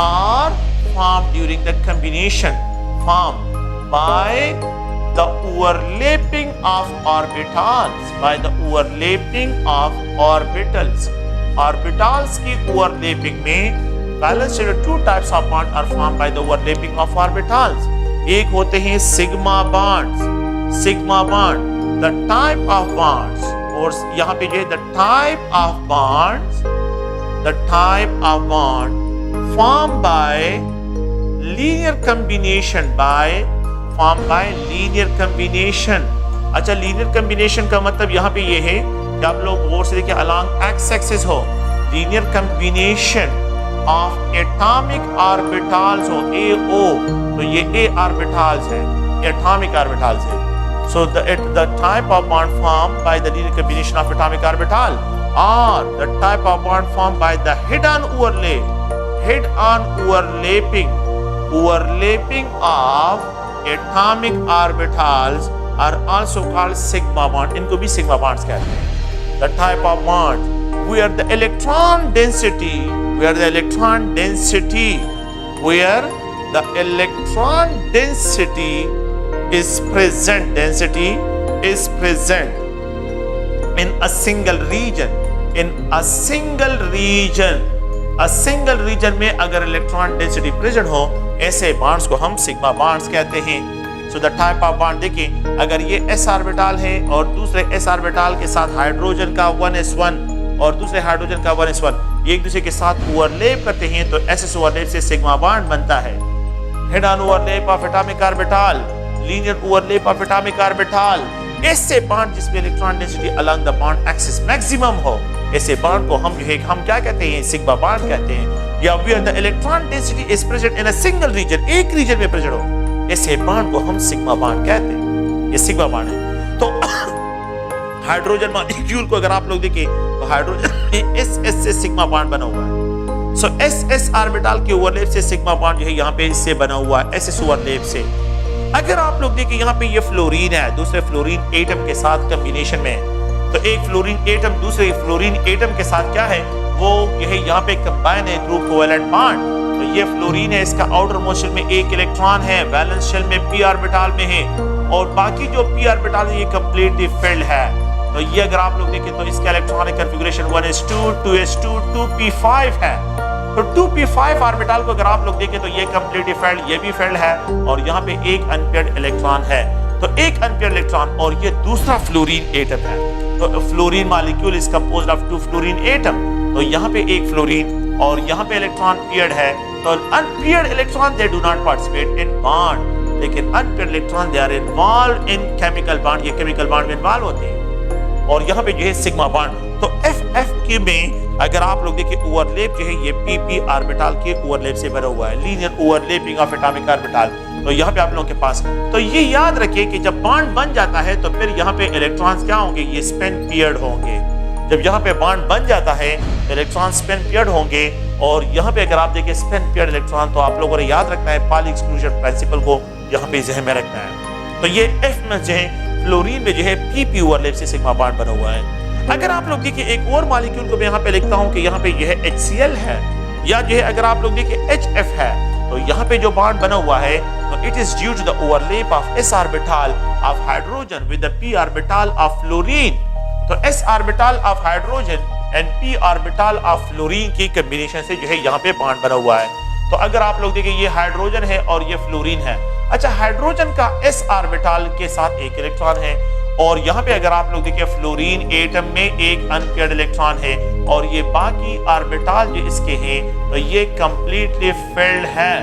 are form during the combination form by the overlapping of orbitals की ओवरलैपिंग में valence shell two types of bond are form by the overlapping of orbitals. एक होते हैं sigma bonds, the type of bonds, और यहाँ पे जो है the type of bond form by linear combination, अच्छा लीनियर कॉम्बिनेशन का मतलब यहाँ पे ये है कि आप लोग गौर से देखिए अलोंग एक्स एक्सिस हो, linear combination of atomic orbitals हो AO, तो ये A orbitals है, atomic orbitals है। So the type of bond formed by the linear combination of atomic orbital, or the type of bond formed by the head-on overlapping of atomic orbitals are also called sigma bond। इनको भी sigma bonds कहते हैं। The type of bond where the electron density is present in a single region में अगर electron density present हो, ऐसे bonds को हम सिग्मा बॉन्ड्स कहते हैं। सो द टाइप ऑफ बॉन्ड देखिए, अगर ये s ऑर्बिटल है और दूसरे s ऑर्बिटल के साथ हाइड्रोजन का 1s1 और दूसरे हाइड्रोजन का 1s1 एक दूसरे के साथ ओवरलैप करते हैं तो ss ओवरलैप से सिग्मा बॉन्ड बनता है। Head on overlap of atomic orbital, linear overlap of atomic orbital, ऐसे बॉन्ड जिसमें electron density along the bond axis maximum हो, ऐसे बॉन्ड को हम क्या कहते हैं, सिग्मा बॉन्ड कहते हैं। या where the electron density is present in a single region, एक रीजन में प्रेजेंट हो, ऐसे बॉन्ड को हम सिग्मा बॉन्ड कहते हैं। ये सिग्मा बॉन्ड है। तो हाइड्रोजन मॉलिक्यूल को अगर आप लोग देखें तो हाइड्रोजन में SS से सिग्मा बॉन्ड बना हुआ है। सो SS ऑर्बिटल के ओवरलैप से सिग्मा बॉन्ड जो है यहाँ पे इससे बना हुआ है, SS ओवरलैप से। अगर आप लोग देखें यहाँ पे ये फ्लोरीन है, दूसरे फ्लोरीन एटम के साथ कॉम्बिनेशन में, तो एक फ्लोरीन एटम दूसरे फ्लोरीन एटम के साथ क्या है, वो यह यहाँ पे कंबाइन है थ्रू कोवेलेंट बॉन्ड। तो ये फ्लोरीन है, इसका आउटर मोस्ट शेल में एक इलेक्ट्रॉन है, वैलेंस शेल में p ऑर्बिटल में है, और बाकी जो p ऑर्बिटल है ये कंप्लीटली फिल्ड है। तो ये अगर आप लोग देखें तो इसका electronic configuration 1s2 2s2 2p5 है। तो 2p5 ऑर्बिटल को अगर आप लोग देखें तो ये कंप्लीटली फिल्ड, ये भी फिल्ड है, और यहाँ पे एक अनपेयर्ड इलेक्ट्रॉन है। तो एक अनपेयर्ड इलेक्ट्रॉन और ये दूसरा फ्लोरीन एटम है। तो fluorine molecule is composed of 2 fluorine atom. तो यहाँ पे एक फ्लोरीन और यहाँ पे इलेक्ट्रॉन पेयर्ड है। तो unpaired electron they do not participate in bond, लेकिन unpaired electron they are involved in chemical bond, ये केमिकल बॉन्ड में इन्वॉल्व होते हैं। और यहाँ पे जो है सिग्मा बॉन्ड। तो FF के में अगर आप लोग देखिए ओवरलैप जो है ये PP ऑर्बिटल के ओवरलैप से बना हुआ है, linear overlapping of atomic orbital. तो यहाँ पे आप लोगों के पास, तो ये याद रखिए कि जब बॉन्ड बन जाता है तो फिर यहाँ पे इलेक्ट्रॉन्स क्या होंगे, ये स्पिन पेयर्ड होंगे। जब यहाँ पे बॉन्ड बन जाता है इलेक्ट्रॉन स्पिन पेयर्ड होंगे और यहाँ पे अगर आप देखें स्पेन पेयर्ड इलेक्ट्रॉन, तो आप लोगों ने याद रखना है पॉली एक्सक्लूजन प्रिंसिपल को यहाँ पे जहन में रखना है। तो ये F में जो है फ्लोरीन में जो है PP ओवरलैप से सिग्मा बॉन्ड बना हुआ है। अगर आप लोग देखिए एक और मॉलिक्यूल को मैं यहाँ पे लिखता हूँ कि यहाँ पे यह HCl है, या जो है अगर आप लोग देखिए HF है, तो यहाँ पे जो बॉन्ड बना हुआ है तो it is due to the overlap of s orbital of hydrogen with the p orbital of fluorine. तो s orbital of hydrogen and p orbital of fluorine की कॉम्बिनेशन से जो है यहाँ पे बॉन्ड बना हुआ है। तो अगर आप लोग देखिए ये हाइड्रोजन है और ये फ्लोरीन है। अच्छा, हाइड्रोजन का s ऑर्बिटल के साथ एक इलेक्ट्रॉन है, और यहाँ पे अगर आप लोग देखिए फ्लोरीन एटम में एक अनपेयर्ड इलेक्ट्रॉन है, और ये बाकी ऑर्बिटल जो इसके हैं तो ये कंप्लीटली फिल्ड है।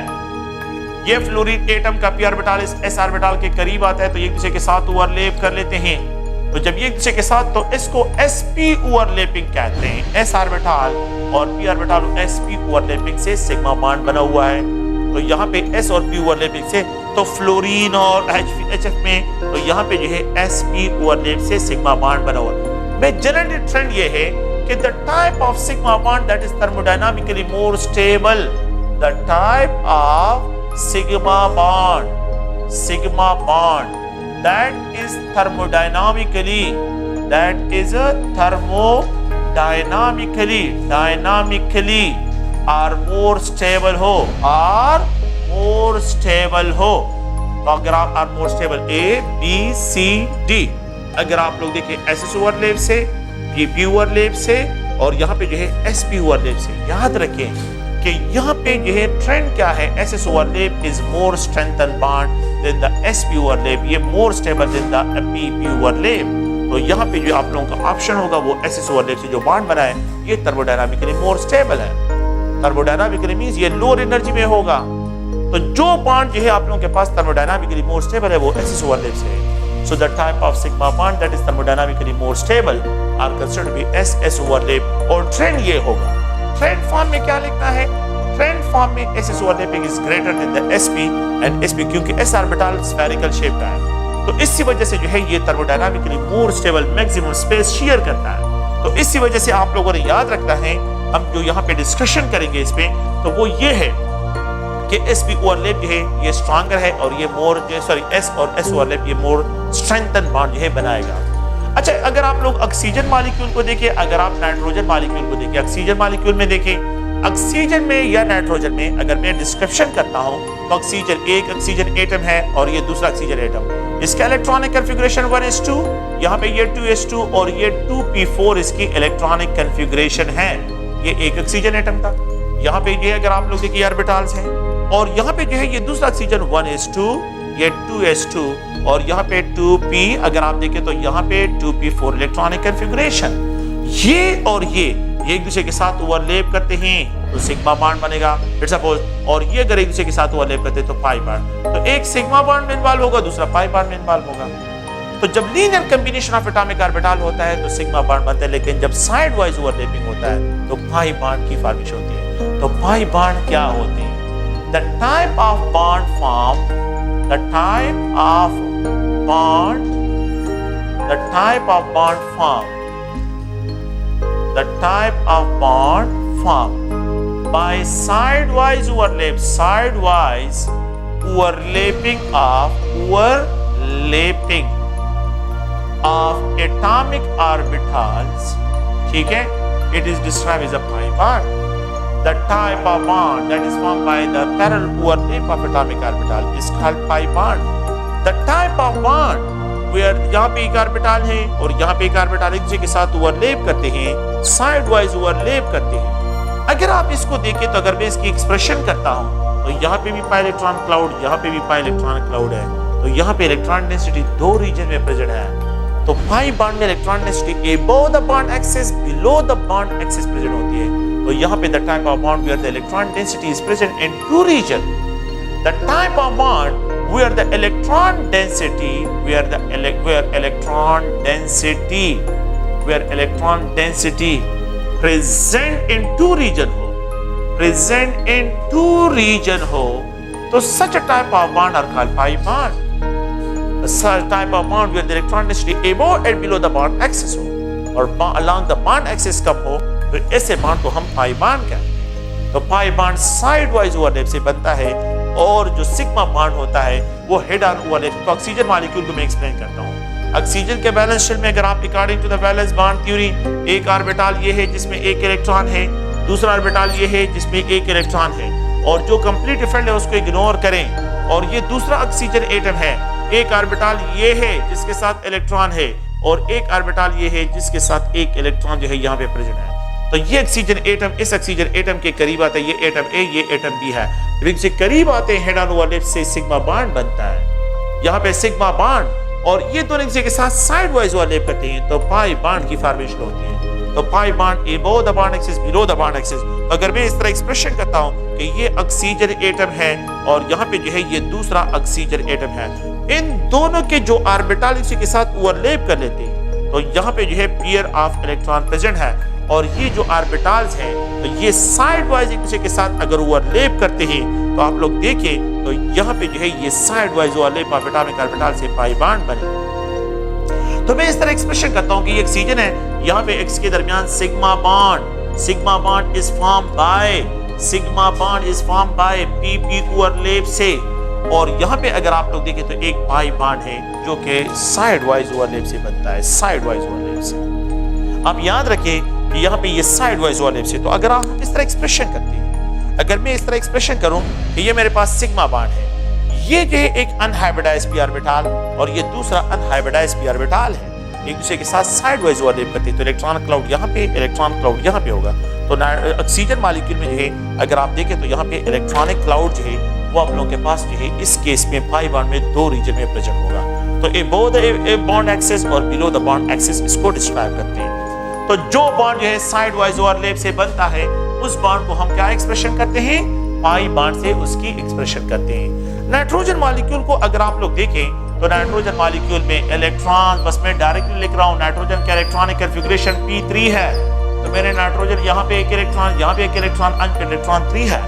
ये फ्लोरीन एटम का p ऑर्बिटल इस s ऑर्बिटल के करीब आता है, तो एक दूसरे के साथ ओवरलैप कर लेते हैं। तो जब एक दूसरे के साथ, तो इसको sp ओवरलैपिंग कहते हैं। s ऑर्बिटल और p ऑर्बिटल sp ओवरलैपिंग से सिग्मा बॉन्ड बना हुआ है। तो यहाँ पे s और p ओवरलैपिंग से, तो फ्लोरीन और HF में तो यहाँ पे जो है sp ओवरलैप से सिग्मा बॉन्ड बना हुआ है। में जनरल ट्रेंड ये है कि the type of sigma bond that is thermodynamically more stable, the type of sigma bond that is thermodynamically or more stable हो, तो अगर आप are more stable A, B, C, D, अगर आप लोग देखिए SS ओवरलैप से, PP ओवरलैप से, और यहाँ पे जो है SP ओवरलैप से, याद रखें कि यहाँ पे जो है ट्रेंड क्या है, SS overlap is more strengthen bond than the SP overlap, ये more stable than the PP overlap. तो यहाँ पे जो आप लोगों का ऑप्शन होगा वो SS ओवरलैप से जो बॉन्ड बना है ये थर्मोडायनामिकली मोर स्टेबल है। थर्मोडायनामिकली मींस ये लोअर एनर्जी में होगा। तो जो बॉन्ड जो है आप लोगों के पास थर्मोडायनामिकली मोर स्टेबल है वो SS ओवरलैप से है। So the type of sigma bond that is thermodynamically more stable are considered to be SS overlap, और ट्रेंड ये होगा। ट्रेंड फॉर्म में क्या लिखना है, ट्रेंड फॉर्म में SS overlapping is greater than the SP and SP, क्योंकि s orbital spherical shape का है, तो इसी वजह से जो है ये thermodynamically more stable maximum space share करता है। तो इसी वजह से आप लोगों ने याद रखना है, हम जो यहाँ पे डिस्कशन करेंगे इस पे, तो वो ये है कि SP ओवरलैप जो है ये स्ट्रॉन्गर है, और ये मोर S और S ओवरलैप ये मोर स्ट्रेंथन बॉन्ड जो है बनाएगा। अच्छा, अगर आप लोग ऑक्सीजन मॉलिक्यूल को देखिए, अगर आप नाइट्रोजन मॉलिक्यूल को देखिए, ऑक्सीजन मॉलिक्यूल में देखें, ऑक्सीजन में या नाइट्रोजन में अगर मैं डिस्क्रिप्शन करता हूं तो ऑक्सीजन एक ऑक्सीजन एटम है और ये दूसरा ऑक्सीजन एटम। इसका इलेक्ट्रॉनिक कॉन्फ़िगरेशन 1s2, यहाँ पे ये 2s2 और ये 2p4 इसकी इलेक्ट्रॉनिक कॉन्फ़िगरेशन है। ये एक ऑक्सीजन एटम था। यहाँ पे ये अगर आप लोग देखिए ऑर्बिटल्स हैं, और यहाँ पे जो है ये दूसरा ऑक्सीजन 1s2, ये 2s2 और यहाँ पे 2p, अगर आप देखें तो यहाँ पे 2p4 इलेक्ट्रॉनिक कॉन्फ़िगरेशन। ये और ये एक दूसरे के साथ ओवरलैप करते हैं तो सिग्मा बॉन्ड बनेगा, फिर सपोज, और ये अगर एक दूसरे के साथ ओवरलैप करते हैं तो पाई बॉन्ड। तो एक सिग्मा बॉन्ड में इन्वॉल्व होगा, दूसरा पाई बॉन्ड में इन्वॉल्व होगा। तो जब linear combination of atomic orbital होता है तो सिग्मा बॉन्ड बनता है, लेकिन जब साइड वाइज ओवरलैपिंग होता है तो पाई बॉन्ड की फॉर्मेशन होती है। तो पाई बॉन्ड क्या होते हैं? The type of bond form, the type of bond form, the type of bond formed by sidewise overlapping of atomic orbitals, ठीक है, it is described as a pi bond. The type of bond that is formed by the parallel overlap of atomic orbital is called pi bond. The type of bond यहाँ पे एक orbital है और यहाँ पे एक ऑर्बिटल एक दूसरे के साथ ओवरलैप करते हैं, साइड वाइज ओवरलैप करते हैं। अगर आप इसको देखें तो अगर मैं इसकी एक्सप्रेशन करता हूँ तो यहाँ पे भी पाई इलेक्ट्रॉन क्लाउड, यहाँ पे भी पाई इलेक्ट्रॉन क्लाउड है, तो यहाँ पे इलेक्ट्रॉन डेंसिटी दो रीजन में प्रेजेंट है। तो पाई बॉन्ड में electron density above the bond axis, below the bond axis present होती है। तो यहाँ पे the type of bond where the electron density is present in two region, the type of bond where the electron density present in two region हो, तो such a type of bond are called pi bond. Such type of bond where the electron density above and below the bond axis हो और along the bond axis कम हो, तो ऐसे bond को हम pi bond कहते हैं। तो pi bond side wise overlap से बनता है, और जो सिग्मा बॉन्ड होता है वो हेड ऑन ओवरलैप। तो ऑक्सीजन मॉलिक्यूल को मैं एक्सप्लेन करता हूँ। ऑक्सीजन के वैलेंस शेल में अगर आप according to the valence bond theory, एक ऑर्बिटल ये है जिसमें एक इलेक्ट्रॉन है, दूसरा ऑर्बिटल ये है जिसमें एक इलेक्ट्रॉन है, और जो कंप्लीट फील्ड है उसको इग्नोर करें, और ये दूसरा ऑक्सीजन एटम है, एक ऑर्बिटल ये है जिसके साथ इलेक्ट्रॉन है, और एक ऑर्बिटल ये है जिसके साथ एक इलेक्ट्रॉन जो है यहाँ पे प्रेजेंट है। तो ये ऑक्सीजन एटम इस ऑक्सीजन एटम के करीब आता है, ये एटम ए ये एटम बी है, जब इनसे करीब आते हैं हेड ऑन ओवरलैप से सिग्मा बॉन्ड बनता है। यहाँ पे सिग्मा बॉन्ड और ये दोनों एक दूसरे के साथ साइड वाइज ओवरलैप करते हैं, तो पाई बॉन्ड की फॉर्मेशन होती है। तो pi bond above the bond axis below the bond axis. अगर मैं इस तरह एक्सप्रेशन करता हूँ कि ये ऑक्सीजन एटम है और यहाँ पे जो है ये दूसरा ऑक्सीजन एटम है, इन दोनों के जो ऑर्बिटल इसी के साथ ओवरलैप कर लेते हैं, तो यहाँ पे जो है पेयर ऑफ इलेक्ट्रॉन प्रेजेंट है, और ये जो ऑर्बिटल्स हैं तो ये साइड वाइज एक दूसरे के साथ अगर ओवरलैप करते हैं, तो आप लोग देखें तो यहाँ पे जो है ये side wise overlap of atomic orbital से पाई बॉन्ड बने। तो मैं इस तरह एक्सप्रेशन करता हूँ कि ये ऑक्सीजन है, यहाँ पे एक्स के दरमियान sigma bond is form by P P overlap से, और यहाँ पे अगर आप लोग देखें तो एक पाई बॉन्ड है जो कि साइड वाइज ओवरलैप से बनता है, साइड वाइज ओवरलैप से। आप याद रखें कि यहाँ पे ये साइड वाइज ओवरलैप से, तो अगर आप इस तरह एक्सप्रेशन करते हैं, अगर मैं इस तरह एक्सप्रेशन करूं कि ये मेरे पास सिग्मा बॉन्ड है, ये जो है एक अनहाइब्रिडाइज्ड पी ऑर्बिटल और ये दूसरा अनहाइब्रिडाइज्ड पी ऑर्बिटल है, एक दूसरे के साथ साइड वाइज ओवरलैप करते हैं, तो इलेक्ट्रॉन क्लाउड यहाँ पे, इलेक्ट्रॉन क्लाउड यहाँ पे होगा। तो ऑक्सीजन मॉलिक्यूल में जो है अगर आप देखें तो यहाँ पे इलेक्ट्रॉनिक क्लाउड जो है वो आप लोगों के पास जो है इस केस में पाई बॉन्ड में दो रीजन में प्रेजेंट होगा। तो अबव द बॉन्ड एक्सिस और बिलो द बॉन्ड एक्सिस इसको डिस्क्राइब करते हैं। तो जो बॉन्ड जो है साइड वाइज ओवरलैप से बनता है, उस बॉन्ड को हम क्या एक्सप्रेशन करते हैं, पाई बॉन्ड से उसकी एक्सप्रेशन करते हैं। नाइट्रोजन मॉलिक्यूल को अगर आप लोग देखें तो नाइट्रोजन मॉलिक्यूल में इलेक्ट्रॉन, बस मैं डायरेक्टली लिख रहा हूं, नाइट्रोजन का इलेक्ट्रॉनिक कॉन्फ़िगरेशन p3 है, तो मेरे नाइट्रोजन यहाँ पे एक इलेक्ट्रॉन, यहाँ पे एक इलेक्ट्रॉन, अनपेयर्ड इलेक्ट्रॉन 3 है।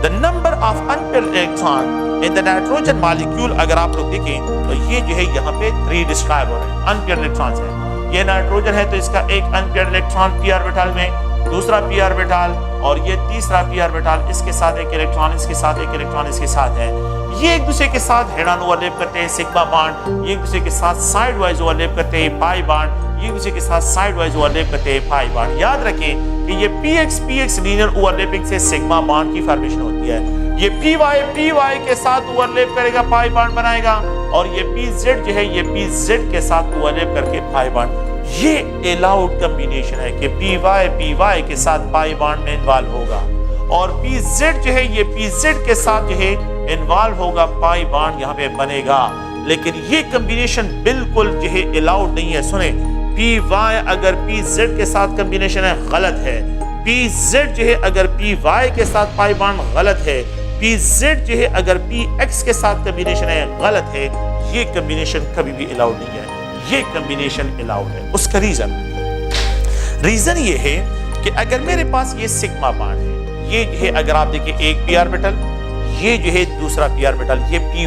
The number of unpaired electron in the nitrogen molecule अगर आप लोग देखें तो ये जो है यहाँ पे 3 डिस्क्राइब हो रहे हैं, अनपेयर्ड इलेक्ट्रॉन्स है। ये नाइट्रोजन है तो इसका एक अनपेयर्ड इलेक्ट्रॉन पी ऑर्बिटल में, दूसरा पी ऑर्बिटल, और ये तीसरा पी ऑर्बिटल, इसके साथ एक इलेक्ट्रॉन, इसके साथ एक इलेक्ट्रॉन, इसके साथ है। ये एक दूसरे के साथ हेड ऑन ओवरलैप करते हैं सिग्मा बॉन्ड, ये एक दूसरे के साथ साइड वाइज ओवरलैप करते हैं पाई बॉन्ड, ये एक दूसरे के साथ साइड वाइज ओवरलैप करते हैं पाई बॉन्ड। याद रखें कि ये px लीनियर ओवरलैपिंग से सिग्मा बॉन्ड की फॉर्मेशन होती है। ये py के साथ ओवरलैप करेगा, पाई बॉन्ड बनाएगा, और ये pz जो है ये pz के साथ ओवरलैप करके पाई बॉन्ड। ये अलाउड कॉम्बिनेशन है कि py के साथ पाई बॉन्ड में इन्वॉल्व होगा, और pz जो है ये pz के साथ जो है इन्वॉल्व होगा, पाई बॉन्ड यहाँ पे बनेगा। लेकिन ये कॉम्बिनेशन बिल्कुल जो है अलाउड नहीं है। सुने, py अगर pz के साथ कॉम्बिनेशन है गलत है, pz जो है अगर py के साथ पाई बॉन्ड गलत है, pz जो है अगर px के साथ कॉम्बिनेशन है गलत है। ये कॉम्बिनेशन कभी भी अलाउड नहीं है, ये कॉम्बिनेशन अलाउड है। उसका रीजन ये है कि अगर मेरे पास ये सिग्मा बॉन्ड है, ये जो है अगर आप देखिए एक पी ऑर्बिटल, ये जो है दूसरा पी ऑर्बिटल, ये py।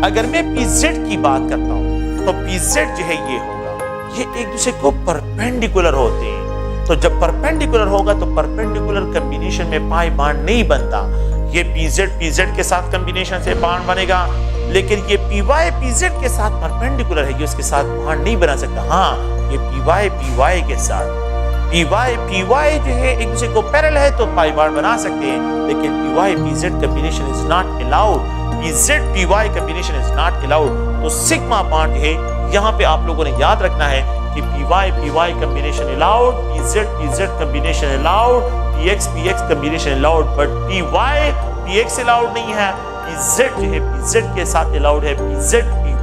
अगर मैं pz की बात करता हूं तो pz जो है ये होगा, ये एक दूसरे को परपेंडिकुलर होते हैं। तो जब परपेंडिकुलर होगा तो परपेंडिकुलर कॉम्बिनेशन में पाई बॉन्ड नहीं बनता। ये pz के साथ कॉम्बिनेशन से बॉन्ड बनेगा, लेकिन ये py pz के साथ परपेंडिकुलर है, ये उसके साथ बॉन्ड नहीं बना सकता। हाँ, ये py के साथ, py जो है एक दूसरे को पैरेलल है तो पाई बॉन्ड बना सकते हैं, लेकिन py pz combination is not allowed, pz py combination is not allowed. तो सिग्मा बॉन्ड है, यहाँ पे आप लोगों ने याद रखना है कि py combination allowed, pz combination allowed, px combination allowed, but py px allowed नहीं है, pz जो है pz के साथ अलाउड है, pz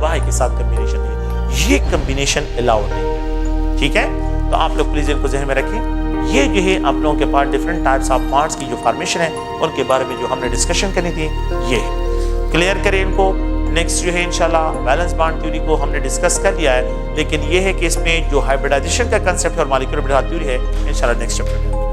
py के साथ कॉम्बिनेशन है, ये कॉम्बिनेशन अलाउड नहीं है। ठीक है, तो आप लोग प्लीज इनको ज़हन में रखें। ये जो है आप लोगों के पास डिफरेंट टाइप्स ऑफ बॉन्ड्स की जो फॉर्मेशन है उनके बारे में जो हमने डिस्कशन करनी थी, ये क्लियर करें इनको। नेक्स्ट जो है इंशाल्लाह बैलेंस बॉन्ड थ्योरी को हमने डिस्कस कर लिया है, लेकिन ये है कि इसमें जो हाइब्रिडाइजेशन का कंसेप्ट और मॉलिक्यूलर थ्योरी है इंशाल्लाह नेक्स्ट चैप्टर में।